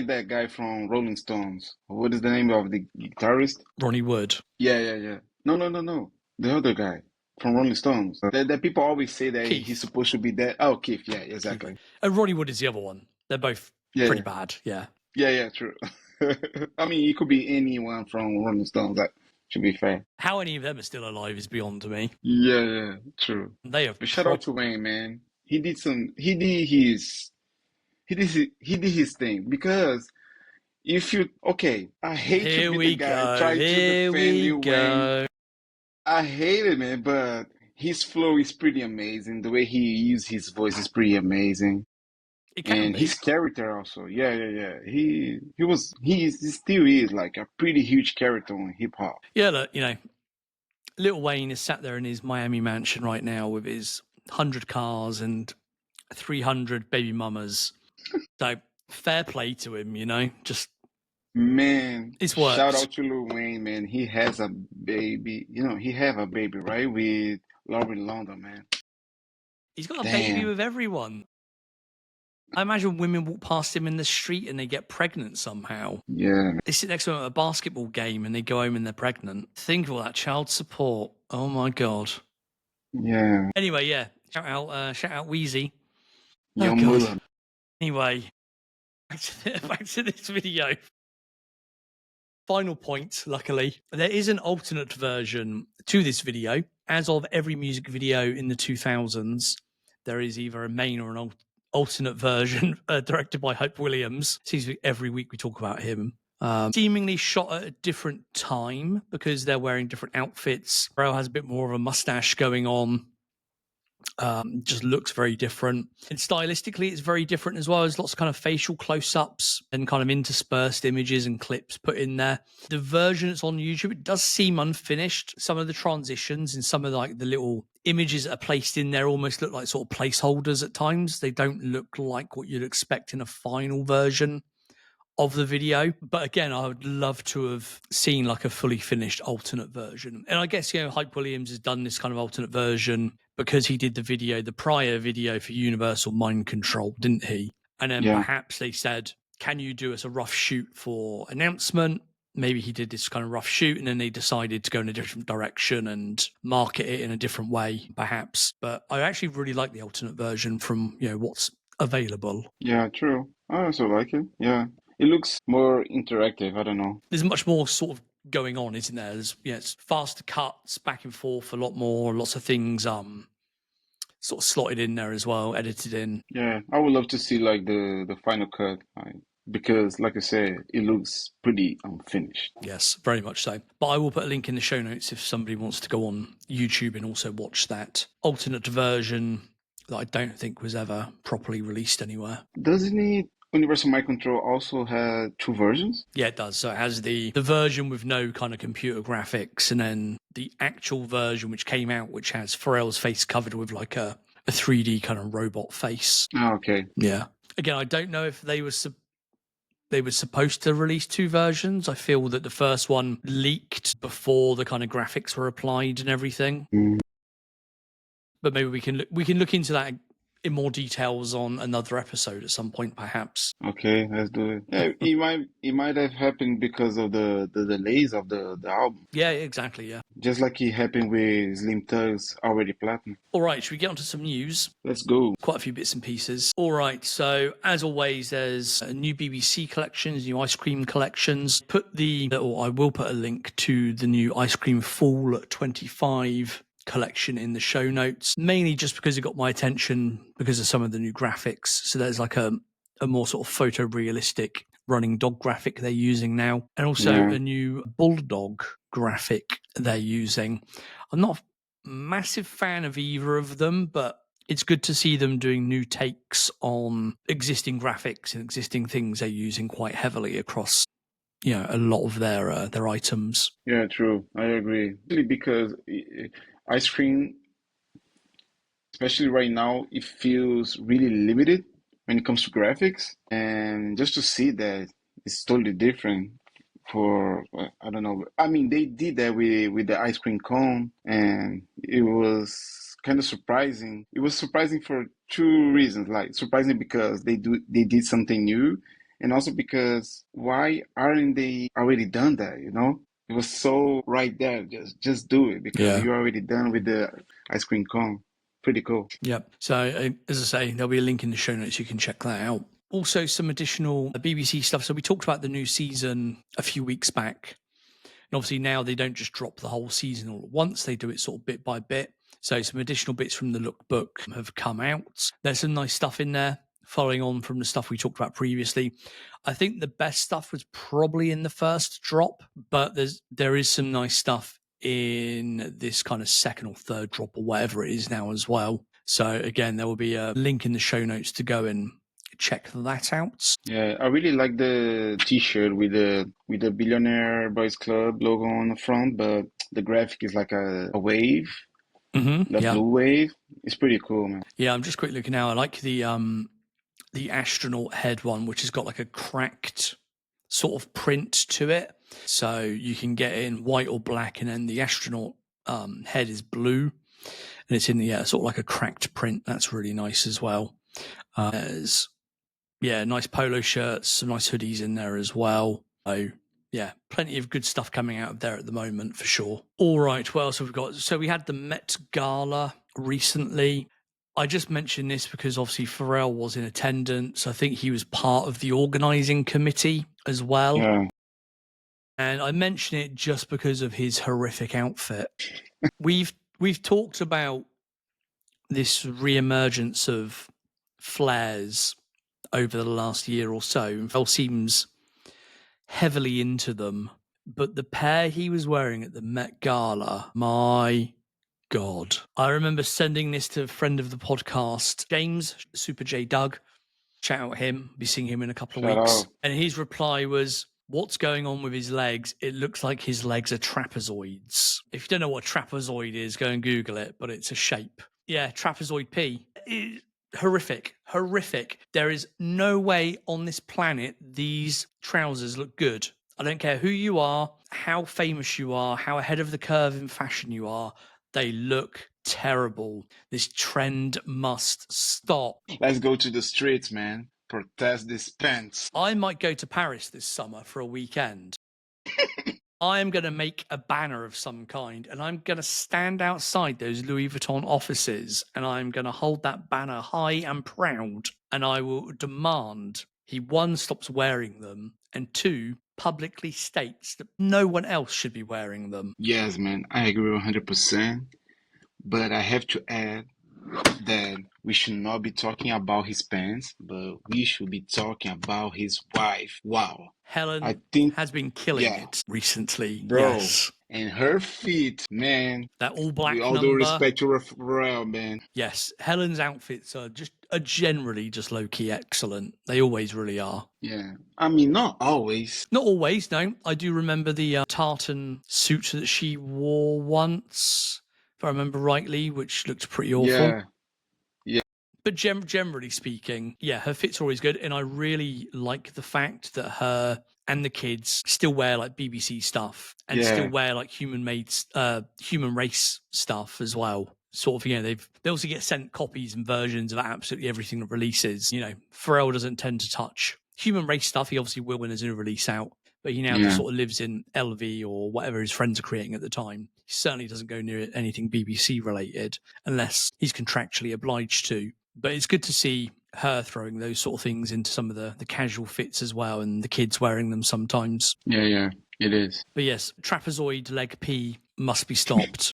that guy from Rolling Stones. What is the name of the guitarist? Ronnie Wood. Yeah. No. The other guy from Rolling Stones. That people always say that Keith. He's supposed to be dead. Oh, Keith, yeah, exactly. Keith. And Ronnie Wood is the other one. They're both pretty bad, yeah. Yeah, true. I mean, it could be anyone from Rolling Stones. to be fair. How any of them are still alive is beyond me. Yeah, true. They have But shout out to Wayne, man. He did his thing because if you okay, I hate to Here be the we guy go. trying to Here defend we you, Wayne. go. I hate it, man, but his flow is pretty amazing. The way he uses his voice is pretty amazing. It can And be. his character also. Yeah. He still is like a pretty huge character on hip hop. Yeah, look, you know, Lil Wayne is sat there in his Miami mansion right now with his 100 cars and 300 baby mamas. So fair play to him, you know, just Man, it's shout worked. out to Lil Wayne, man. He has a baby. You know, he have a baby, right? With Lauren London, man. He's got a baby Damn. with everyone. I imagine women walk past him in the street and they get pregnant somehow. Yeah. They sit next to him at a basketball game and they go home and they're pregnant. Think of all that child support. Oh my God. Yeah. Anyway, yeah. Shout out Wheezy. Young God. Muller. Anyway, back to this video. Final point, luckily. There is an alternate version to this video. As of every music video in the 2000s, there is either a main or an alternate version directed by Hope Williams. Seems like every week we talk about him. Seemingly shot at a different time because they're wearing different outfits. Pharrell has a bit more of a mustache going on. Just looks very different. And stylistically, it's very different as well. There's lots of kind of facial close-ups and kind of interspersed images and clips put in there. The version that's on YouTube, it does seem unfinished. Some of the transitions and some of like the little images that are placed in there almost look like sort of placeholders at times. They don't look like what you'd expect in a final version of the video. But again, I would love to have seen like a fully finished alternate version. And I guess, you know, Hype Williams has done this kind of alternate version because he did the prior video for Universal Mind Control, didn't he? And then perhaps they said, can you do us a rough shoot for Announcement? Maybe he did this kind of rough shoot and then they decided to go in a different direction and market it in a different way, perhaps. But I actually really like the alternate version from, you know, what's available. Yeah, true. I also like it. Yeah. It looks more interactive. I don't know. There's much more sort of going on, isn't there? There's, yeah, it's faster cuts, back and forth a lot more, lots of things sort of slotted in there as well, edited in. Yeah, I would love to see like the final cut, because like I said, it looks pretty unfinished. Yes, very much so. But I will put a link in the show notes if somebody wants to go on YouTube and also watch that alternate version that I don't think was ever properly released anywhere. Doesn't it? Universal Mind Control also had two versions? Yeah, it does. So it has the version with no kind of computer graphics and then the actual version which came out, which has Pharrell's face covered with like a 3D kind of robot face. Oh, okay. Yeah. Again, I don't know if they were supposed to release two versions. I feel that the first one leaked before the kind of graphics were applied and everything. Mm. But maybe we can look into that in more details on another episode at some point, perhaps. Okay, let's do it. Yeah, it might have happened because of the delays of the album. Yeah, exactly. Yeah. Just like it happened with Slim Thug's Already Platinum. All right, should we get on to some news? Let's go. Quite a few bits and pieces. All right, so as always, there's new BBC collections, new ice cream collections. I will put a link to the new Ice Cream Fall 25 collection in the show notes, mainly just because it got my attention because of some of the new graphics. So there's like a more sort of photorealistic running dog graphic they're using now, and also a new bulldog graphic they're using. I'm not a massive fan of either of them, but it's good to see them doing new takes on existing graphics and existing things they're using quite heavily across, you know, a lot of their items. Yeah, true. I agree. Because ice cream, especially right now, it feels really limited when it comes to graphics. And just to see that it's totally different I don't know. I mean, they did that with the ice cream cone, and it was kind of surprising. It was surprising for two reasons. Like, surprising because they did something new, and also because why aren't they already done that, you know? It was so right there. Just do it because you're already done with the ice cream cone. Pretty cool. Yep. So as I say, there'll be a link in the show notes. You can check that out. Also, some additional BBC stuff. So we talked about the new season a few weeks back. And obviously now they don't just drop the whole season all at once. They do it sort of bit by bit. So some additional bits from the lookbook have come out. There's some nice stuff in there, following on from the stuff we talked about previously. I think the best stuff was probably in the first drop, but there is some nice stuff in this kind of second or third drop or whatever it is now as well. So again, there will be a link in the show notes to go and check that out. Yeah, I really like the T-shirt with the Billionaire Boys Club logo on the front, but the graphic is like a wave, blue wave. It's pretty cool, man. Yeah, I'm just quickly looking now. I like the astronaut head one, which has got like a cracked sort of print to it. So you can get it in white or black, and then the astronaut head is blue, and it's in the sort of like a cracked print. That's really nice as well. There's nice polo shirts, some nice hoodies in there as well. So yeah, plenty of good stuff coming out of there at the moment for sure. All right, what else have we got? So we had the Met Gala recently. I just mentioned this because obviously Pharrell was in attendance. I think he was part of the organising committee as well. Yeah. And I mention it just because of his horrific outfit. We've talked about this reemergence of flares over the last year or so, and Pharrell seems heavily into them. But the pair he was wearing at the Met Gala, my God. I remember sending this to a friend of the podcast, James, Super J Doug. Shout out him. Be seeing him in a couple of weeks. And his reply was, what's going on with his legs? It looks like his legs are trapezoids. If you don't know what a trapezoid is, go and Google it, but it's a shape. Yeah, Trapezoid P. Horrific. There is no way on this planet these trousers look good. I don't care who you are, how famous you are, how ahead of the curve in fashion you are. They look terrible. This trend must stop. Let's go to the streets, man. Protest these pants. I might go to Paris this summer for a weekend. I am going to make a banner of some kind, and I'm going to stand outside those Louis Vuitton offices, and I'm going to hold that banner high and proud, and I will demand he, one, stops wearing them, and two, publicly states that no one else should be wearing them. Yes, man, I agree 100%. But I have to add that we should not be talking about his pants, but we should be talking about his wife. Wow. Helen has been killing it recently. Bro, yes. And her feet, man. That all black with all number. due respect to Pharrell, man. Yes, Helen's outfits are generally just low-key excellent. They always really are. Yeah. I mean, not always. Not always, no. I do remember the tartan suit that she wore once, if I remember rightly, which looked pretty awful. Yeah. But generally speaking, yeah, her fit's always good. And I really like the fact that her and the kids still wear like BBC stuff and still wear like human race stuff as well. Sort of, they also get sent copies and versions of absolutely everything that releases. Pharrell doesn't tend to touch human race stuff. He obviously will when there's a new release out, but he now just sort of lives in LV or whatever his friends are creating at the time. He certainly doesn't go near anything BBC related unless he's contractually obliged to. But it's good to see her throwing those sort of things into some of the casual fits as well, and the kids wearing them sometimes. Yeah, it is. But yes, Trapezoid leg P must be stopped.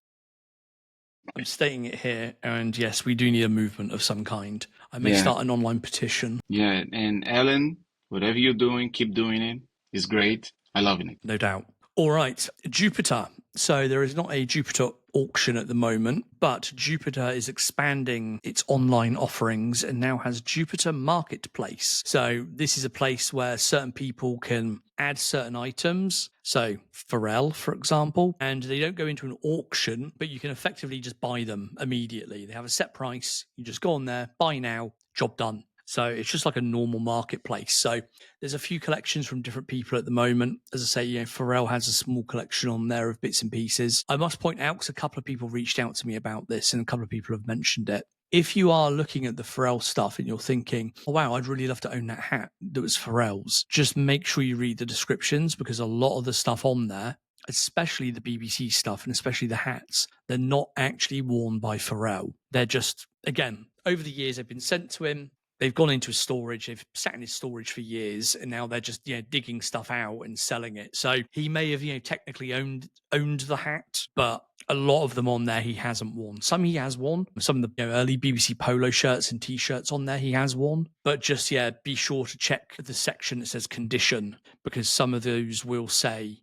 I'm stating it here, and yes, we do need a movement of some kind. I may start an online petition. Yeah, and Ellen, whatever you're doing, keep doing it. It's great. I love it. No doubt. All right, Joopiter. So there is not a Joopiter auction at the moment, but Joopiter is expanding its online offerings and now has Joopiter Marketplace. So this is a place where certain people can add certain items. So Pharrell, for example, and they don't go into an auction, but you can effectively just buy them immediately. They have a set price. You just go on there, buy now, job done. So it's just like a normal marketplace. So there's a few collections from different people at the moment. As I say, Pharrell has a small collection on there of bits and pieces. I must point out, because a couple of people reached out to me about this and a couple of people have mentioned it. If you are looking at the Pharrell stuff and you're thinking, oh, wow, I'd really love to own that hat that was Pharrell's, just make sure you read the descriptions, because a lot of the stuff on there, especially the BBC stuff and especially the hats, they're not actually worn by Pharrell. They're just, again, over the years, they've been sent to him. they've gone into his storage, they've sat in his storage for years, and now they're just digging stuff out and selling it. So he may have technically owned the hat, but a lot of them on there he hasn't worn. Some he has worn. Some of the early BBC polo shirts and t-shirts on there he has worn. But just be sure to check the section that says condition, because some of those will say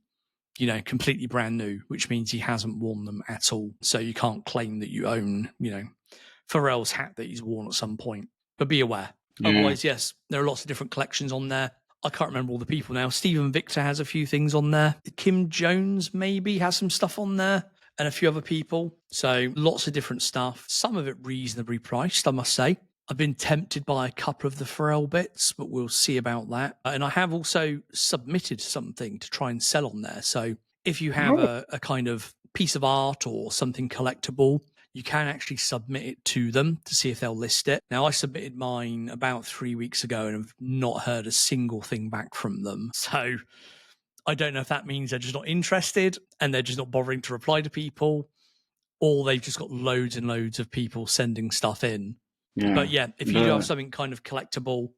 completely brand new, which means he hasn't worn them at all. So you can't claim that you own, Pharrell's hat that he's worn at some point. But be aware. Yeah. Otherwise, yes, there are lots of different collections on there. I can't remember all the people now. Stephen Victor has a few things on there. Kim Jones maybe has some stuff on there, and a few other people. So lots of different stuff. Some of it reasonably priced, I must say. I've been tempted by a couple of the Pharrell bits, but we'll see about that. And I have also submitted something to try and sell on there. So if you have a kind of piece of art or something collectible, you can actually submit it to them to see if they'll list it. Now, I submitted mine about 3 weeks ago and have not heard a single thing back from them. So I don't know if that means they're just not interested and they're just not bothering to reply to people, or they've just got loads and loads of people sending stuff in. Yeah. But if you do have something kind of collectible,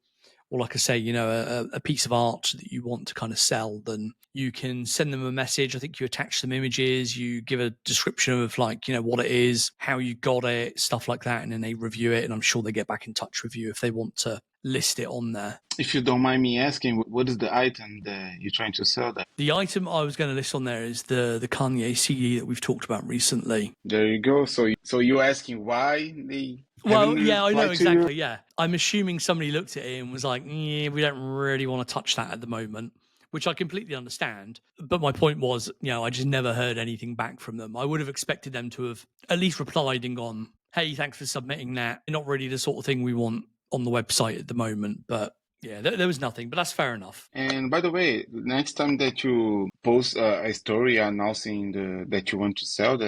or like I say, a piece of art that you want to kind of sell, then you can send them a message. I think you attach some images, you give a description of what it is, how you got it, stuff like that, and then they review it, and I'm sure they get back in touch with you if they want to list it on there. If you don't mind me asking, what is the item that you're trying to sell there? The item I was going to list on there is the Kanye CD that we've talked about recently. There you go. So you're asking why they... Well, yeah, I know exactly. Yeah, I'm assuming somebody looked at it and was like, "Yeah, we don't really want to touch that at the moment," which I completely understand. But my point was, I just never heard anything back from them. I would have expected them to have at least replied and gone, "Hey, thanks for submitting that. Not really the sort of thing we want on the website at the moment." But yeah, there was nothing, but that's fair enough. And by the way, next time that you post a story announcing that you want to sell,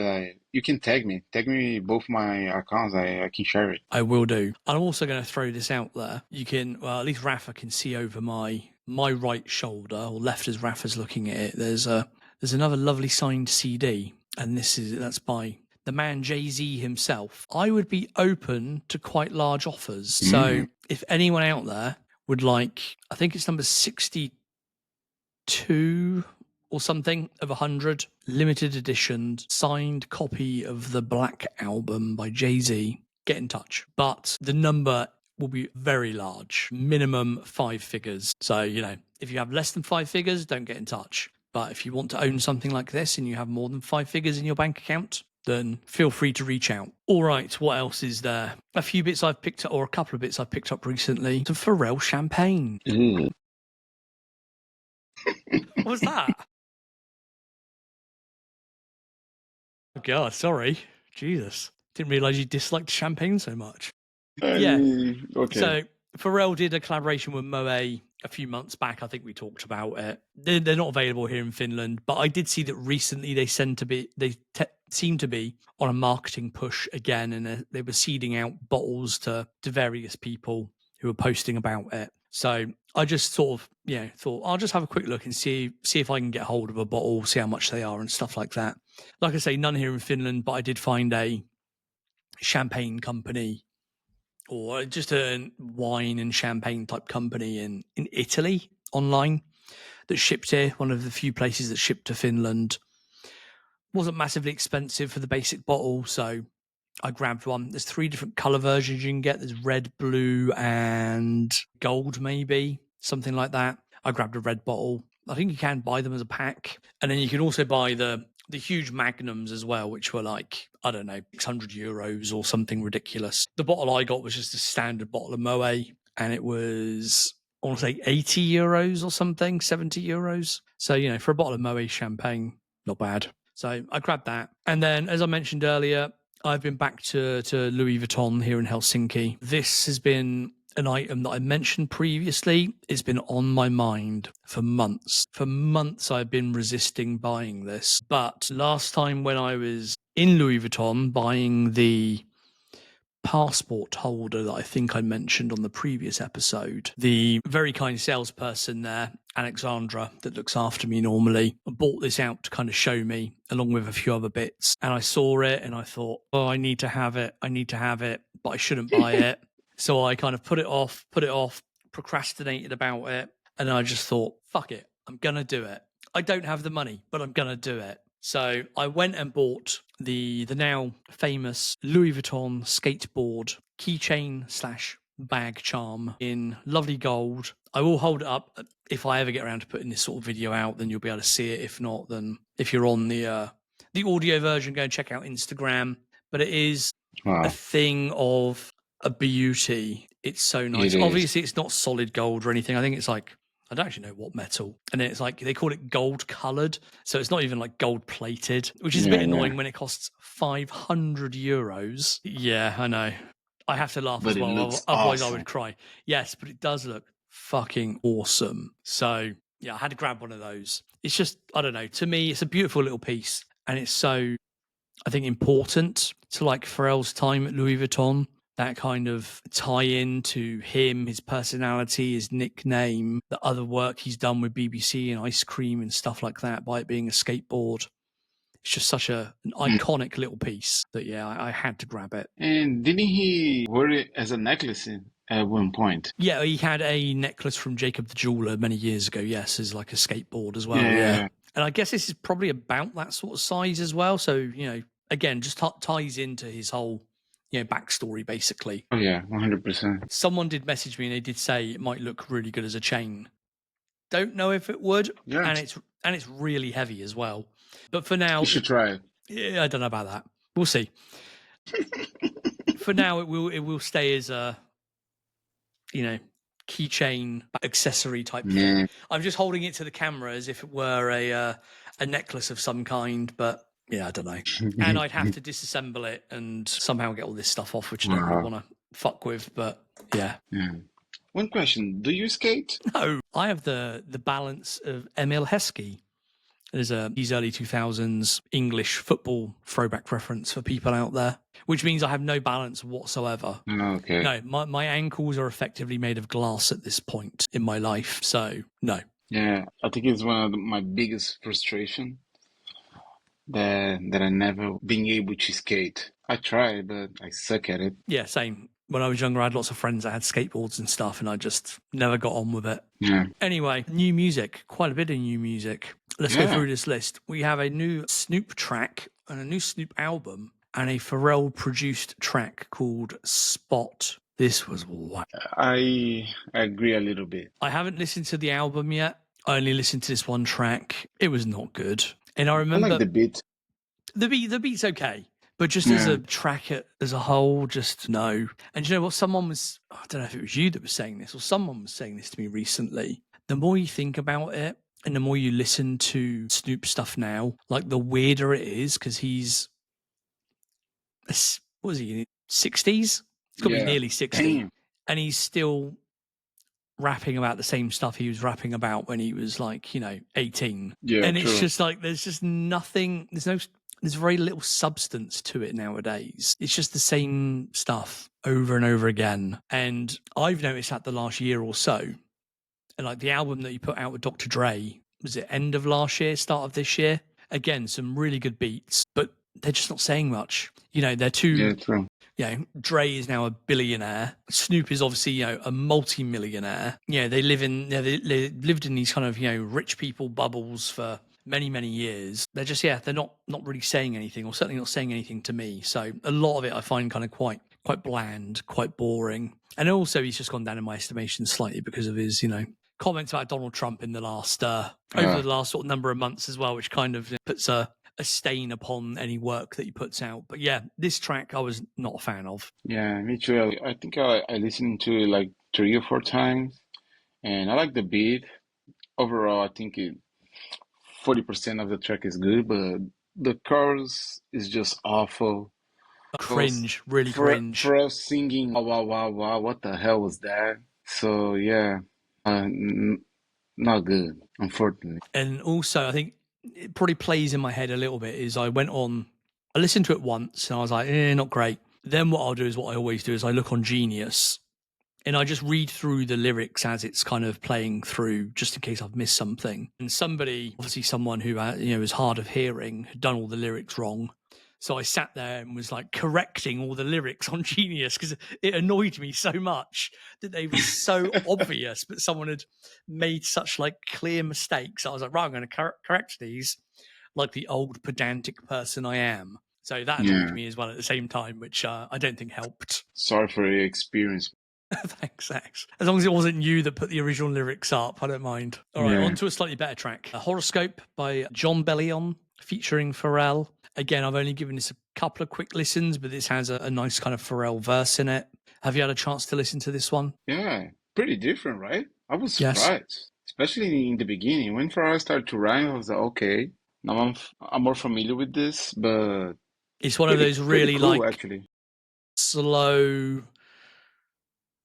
you can tag me both my accounts. I can share it. I will do. I'm also going to throw this out there. You can, at least Rafa can see over my right shoulder, or left as Rafa's looking at it. There's another lovely signed CD, and that's by the man Jay-Z himself. I would be open to quite large offers. So if anyone out there would like, I think it's number 62 or something of 100, limited edition, signed copy of the Black Album by Jay-Z, get in touch. But the number will be very large, minimum 5 figures. So, if you have less than 5 figures, don't get in touch. But if you want to own something like this and you have more than 5 figures in your bank account, then feel free to reach out. All right, what else is there? A few bits I've picked up, or a couple of bits I've picked up recently. Some Pharrell champagne. What was that? Oh God, sorry. Jesus. Didn't realise you disliked champagne so much. Okay. So Pharrell did a collaboration with Moet a few months back. I think we talked about it. They're not available here in Finland, but I did see that recently they seem to be on a marketing push again, and they were seeding out bottles to various people who were posting about it. So I just sort of thought I'll just have a quick look and see if I can get hold of a bottle, see how much they are and stuff like that. Like I say, none here in Finland, but I did find a champagne company, or just a wine and champagne type company in Italy online that shipped here, one of the few places that shipped to Finland. Wasn't massively expensive for the basic bottle, so I grabbed one. There's 3 different colour versions you can get. There's red, blue, and gold, maybe, something like that. I grabbed a red bottle. I think you can buy them as a pack. And then you can also buy the huge magnums as well, which were like, I don't know, 600 euros or something ridiculous. The bottle I got was just a standard bottle of Moet, and it was, I want to say 80 euros or something, 70 euros. So, for a bottle of Moet champagne, not bad. So I grabbed that. And then, as I mentioned earlier, I've been back to Louis Vuitton here in Helsinki. This has been an item that I mentioned previously. It's been on my mind for months. For months, I've been resisting buying this. But last time when I was in Louis Vuitton buying the passport holder that I think I mentioned on the previous episode, the very kind salesperson there, Alexandra, that looks after me normally, bought this out to kind of show me, along with a few other bits. And I saw it and I thought, I need to have it, but I shouldn't buy it. So I kind of put it off, procrastinated about it. And I just thought, fuck it, I'm going to do it. I don't have the money, but I'm going to do it. So I went and bought the now famous Louis Vuitton skateboard keychain / bag charm in lovely gold. I will hold it up. If I ever get around to putting this sort of video out, then you'll be able to see it. If not, then if you're on the audio version, go and check out Instagram. But it is a thing of a beauty. It's so nice. Obviously, it's not solid gold or anything. I think it's like, I don't actually know what metal. And then it's like, they call it gold colored. So it's not even like gold plated, which is a bit annoying when it costs €500. Yeah, I know. I have to laugh as well. Otherwise, awesome. I would cry. Yes, but it does look fucking awesome. So yeah, I had to grab one of those. It's just, I don't know. To me, it's a beautiful little piece. And it's so, I think, important to like Pharrell's time at Louis Vuitton. That kind of tie-in to him, his personality, his nickname, the other work he's done with BBC and ICECREAM and stuff like that, by it being a skateboard. It's just such an iconic little piece that, yeah, I had to grab it. And didn't he wear it as a necklace at one point? Yeah, he had a necklace from Jacob the Jeweler many years ago, yes, as like a skateboard as well. Yeah. And I guess this is probably about that sort of size as well. So, you know, again, just ties into his whole, you know, backstory, basically. Oh, yeah, 100%. Someone did message me and they did say it might look really good as a chain. Don't know if it would. Yeah. And it's really heavy as well. But for now, you should try it. Yeah, I don't know about that. We'll see. For now, it will stay as a, you know, keychain accessory type thing. I'm just holding it to the camera as if it were a necklace of some kind, but yeah, I don't know. And I'd have to disassemble it and somehow get all this stuff off, which I don't really want to fuck with, but yeah. One question, do you skate? No, I have the balance of Emil Heskey. There's these early 2000s English football throwback reference for people out there, which means I have no balance whatsoever. Okay. No, my ankles are effectively made of glass at this point in my life, so no. Yeah, I think it's one of my biggest frustration that I never been able to skate. I try, but I suck at it. Yeah, same. When I was younger, I had lots of friends that had skateboards and stuff, and I just never got on with it. Yeah. Anyway, new music, quite a bit of new music. Let's go through this list. We have a new Snoop track and a new Snoop album and a Pharrell-produced track called Spot. This was wild. I agree a little bit. I haven't listened to the album yet. I only listened to this one track. It was not good. And I remember... I like the beat. The beat's okay. But just as a track as a whole, just no. And you know what? Someone was... I don't know if it was you that was saying this or someone was saying this to me recently. The more you think about it, and the more you listen to Snoop stuff now, like the weirder it is, because he's, what is he, 60s? He's got to be nearly 60. Damn. And he's still rapping about the same stuff he was rapping about when he was like, 18. Yeah, and it's just like, there's just nothing, there's very little substance to it nowadays. It's just the same stuff over and over again. And I've noticed that the last year or so. And like the album that he put out with Dr. Dre, was it end of last year, start of this year? Again, some really good beats, but they're just not saying much. They're too... Yeah, true. Dre is now a billionaire. Snoop is obviously, a multi-millionaire. They lived in these kind of, rich people bubbles for many, many years. They're just, they're not really saying anything, or certainly not saying anything to me. So a lot of it I find kind of quite bland, quite boring. And also he's just gone down in my estimation slightly because of his, comments about Donald Trump in the last, over the last sort of number of months as well, which kind of puts a stain upon any work that he puts out. But yeah, this track I was not a fan of. Yeah, me too. I think I listened to it like 3 or 4 times, and I like the beat. Overall, I think 40% of the track is good, but the chorus is just awful. Cringe, really cringe. For us singing, wow, what the hell was that? So yeah, not good, unfortunately. And also, I think it probably plays in my head a little bit is I listened to it once and I was like, not great. Then what I'll do is what I always do is I look on Genius and I just read through the lyrics as it's kind of playing through, just in case I've missed something. And someone who is hard of hearing, had done all the lyrics wrong. So I sat there and was like correcting all the lyrics on Genius because it annoyed me so much that they were so obvious, but someone had made such like clear mistakes. I was like, right, I'm going to correct these like the old pedantic person I am. So that annoyed me as well at the same time, which I don't think helped. Sorry for your experience. Thanks. As long as it wasn't you that put the original lyrics up, I don't mind. All right, on to a slightly better track. A Horoscope by Jon Bellion featuring Pharrell. Again, I've only given this a couple of quick listens, but this has a nice kind of Pharrell verse in it. Have you had a chance to listen to this one? Yeah, pretty different, right? I was surprised, especially in the beginning. When Pharrell started to rhyme, I was like, okay, now I'm more familiar with this, but it's one of those really cool, like actually slow,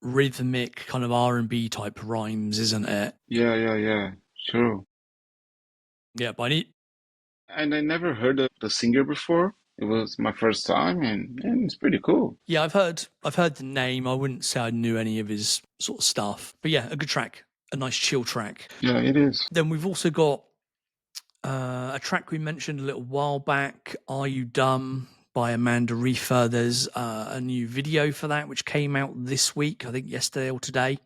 rhythmic kind of R&B type rhymes, isn't it? Yeah, sure. Yeah, but and I never heard of the singer before. It was my first time, and it's pretty cool. Yeah, I've heard the name. I wouldn't say I knew any of his sort of stuff, but yeah, a good track, a nice chill track. Yeah, it is. Then we've also got a track we mentioned a little while back, "Are You Dumb" by N.E.R.D. There's a new video for that which came out this week, I think yesterday or today.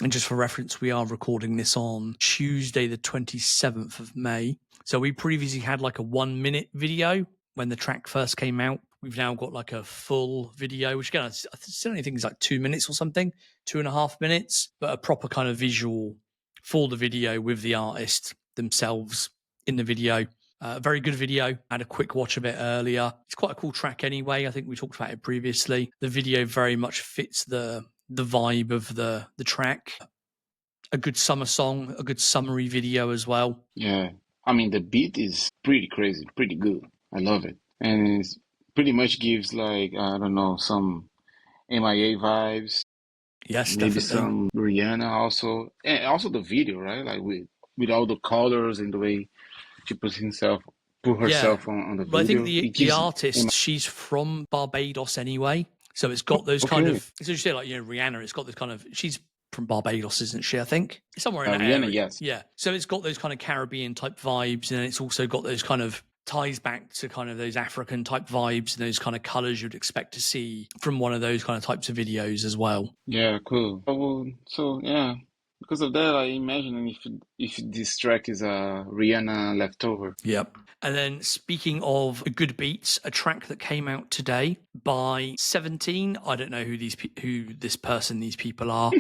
And just for reference, we are recording this on Tuesday, the 27th of May. So we previously had like a 1 minute video when the track first came out. We've now got like a full video, which again, I still only think is like 2 minutes or something, 2.5 minutes, but a proper kind of visual for the video with the artist themselves in the video. Very good video. I had a quick watch of it earlier. It's quite a cool track anyway. I think we talked about it previously. The video very much fits the vibe of the track. A good summer song, a good summery video as well. Yeah, I mean the beat is pretty crazy, pretty good. I love it, and it pretty much gives like I don't know some MIA vibes. Yes, maybe definitely. some Rihanna also, and also the video, right? Like with all the colors and the way she put herself on the video. But I think the artist, she's from Barbados anyway. So it's got those kind of, as you say, like, you know, Rihanna, it's got this kind of, she's from Barbados, isn't she? I think somewhere in that Rihanna, area. yes. Yeah. So it's got those kind of Caribbean type vibes, and it's also got those kind of ties back to kind of those African type vibes and those kind of colors you'd expect to see from one of those kind of types of videos as well. Yeah, cool. Well, so yeah, because of that, I imagine if this track is a Rihanna leftover. Yep. And then speaking of good beats, a track that came out today by 17. I don't know who these people are.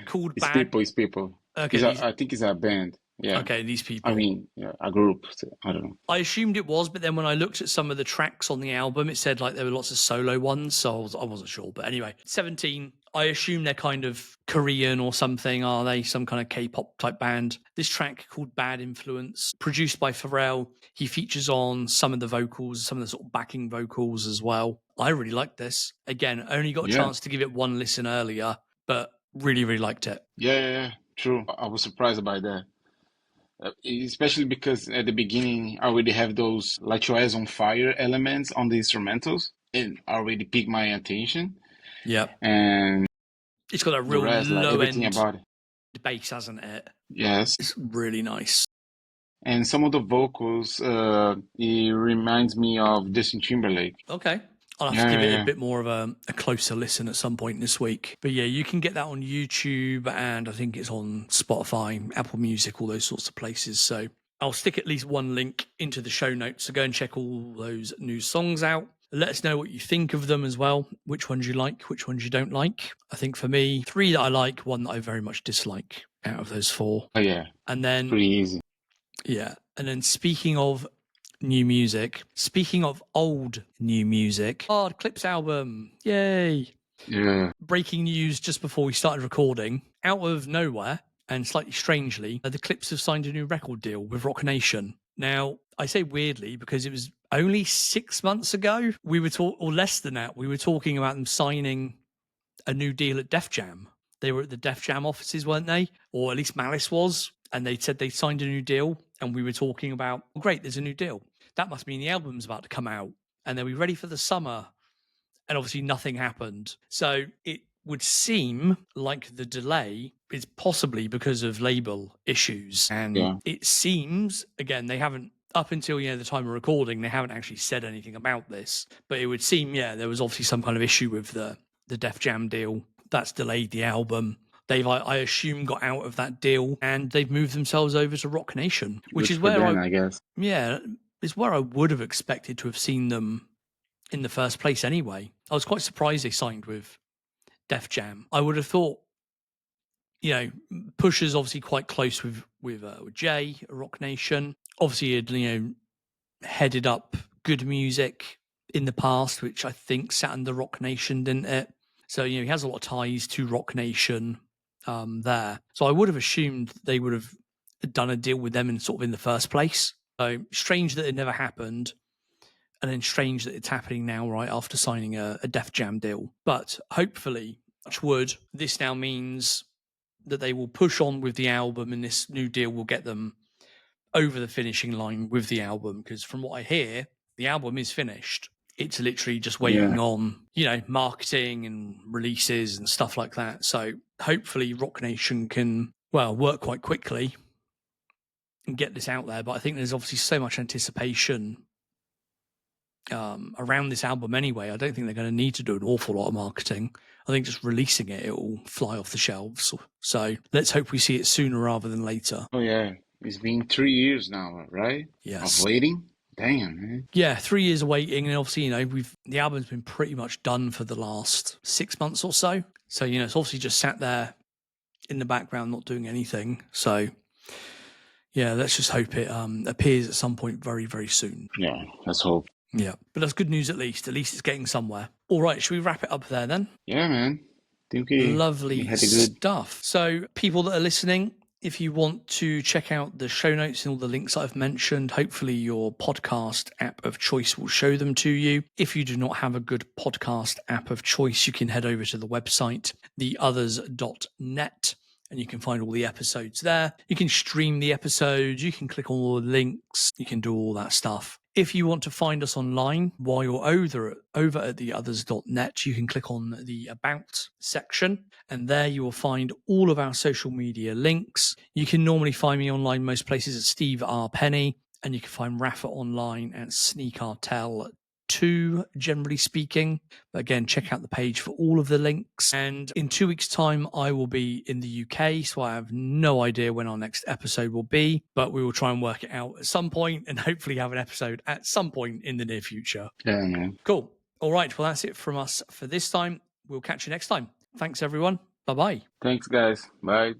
Called It's Bad. It's people. Okay. I think it's a band. Yeah. Okay, these people. I mean, yeah, a group. I don't know. I assumed it was, but then when I looked at some of the tracks on the album, it said like there were lots of solo ones, so I wasn't sure. But anyway, 17. I assume they're kind of Korean or something. Are they some kind of K-pop type band? This track called Bad Influence, produced by Pharrell. He features on some of the vocals, some of the sort of backing vocals as well. I really liked this. Again, only got a chance to give it one listen earlier, but really, really liked it. Yeah, true. I was surprised by that. Especially because at the beginning, I already have those Light Your Eyes on Fire elements on the instrumentals. It already piqued my attention. Yeah. And it's got a real low end about it. Bass, hasn't it? Yes. It's really nice. And some of the vocals, it reminds me of Justin Timberlake. Okay. I'll have to give it a bit more of a closer listen at some point this week. But yeah, you can get that on YouTube, and I think it's on Spotify, Apple Music, all those sorts of places. So I'll stick at least one link into the show notes. So go and check all those new songs out. Let us know what you think of them as well. Which ones you like, which ones you don't like. I think for me, 3 that I like, 1 that I very much dislike out of those 4. Oh, yeah. And then pretty easy. Yeah. And then speaking of new music, speaking of old new music, Clipse album. Yay. Yeah. Breaking news just before we started recording. Out of nowhere, and slightly strangely, the Clipse have signed a new record deal with Rock Nation. Now, I say weirdly because it was only 6 months ago we were or less than that, we were talking about them signing a new deal at Def Jam. They were at the Def Jam offices, weren't they? Or at least Malice was. And they said they signed a new deal. And we were talking about, oh, great, there's a new deal. That must mean the album's about to come out. And they'll be ready for the summer. And obviously nothing happened. So it would seem like the delay is possibly because of label issues. And it seems, again, they haven't up until the time of recording, they haven't actually said anything about this. But it would seem, there was obviously some kind of issue with the Def Jam deal that's delayed the album. They've, I assume, got out of that deal and they've moved themselves over to Rock Nation, which is where I guess. Yeah, it's where I would have expected to have seen them in the first place anyway. I was quite surprised they signed with Def Jam. I would have thought, Pusha's obviously quite close with Jay at Rock Nation. Obviously, he'd headed up Good Music in the past, which I think sat under Rock Nation, didn't it? So he has a lot of ties to Rock Nation there. So I would have assumed they would have done a deal with them in the first place. So strange that it never happened, and then strange that it's happening now, right after signing a Def Jam deal. But hopefully, touch wood, this now means that they will push on with the album, and this new deal will get them over the finishing line with the album. Because from what I hear, the album is finished. It's literally just waiting on, marketing and releases and stuff like that. So hopefully Rock Nation can, work quite quickly and get this out there. But I think there's obviously so much anticipation around this album anyway. I don't think they're going to need to do an awful lot of marketing. I think just releasing it will fly off the shelves. So let's hope we see it sooner rather than later. Oh, yeah. It's been 3 years now, right? Yes. Of waiting? Damn, man. Yeah, 3 years of waiting, and obviously, the album's been pretty much done for the last 6 months or so. So, it's obviously just sat there in the background, not doing anything. So, yeah, let's just hope it appears at some point very, very soon. Yeah, let's hope. Yeah, but that's good news at least. At least it's getting somewhere. All right, should we wrap it up there then? Yeah, man. Lovely stuff. So, people that are listening, if you want to check out the show notes and all the links I've mentioned, hopefully your podcast app of choice will show them to you. If you do not have a good podcast app of choice, you can head over to the website, theothers.net, and you can find all the episodes there. You can stream the episodes, you can click on all the links, you can do all that stuff. If you want to find us online while you're over at theothers.net, you can click on the About section, and there you will find all of our social media links. You can normally find me online most places at Steve R. Penny, and you can find Rafa online at Sneak Cartel 2, generally speaking. But again, check out the page for all of the links. And in 2 weeks' time, I will be in the UK, so I have no idea when our next episode will be, but we will try and work it out at some point and hopefully have an episode at some point in the near future. Yeah, man. Cool. All right. Well, that's it from us for this time. We'll catch you next time. Thanks, everyone. Bye-bye. Thanks, guys. Bye.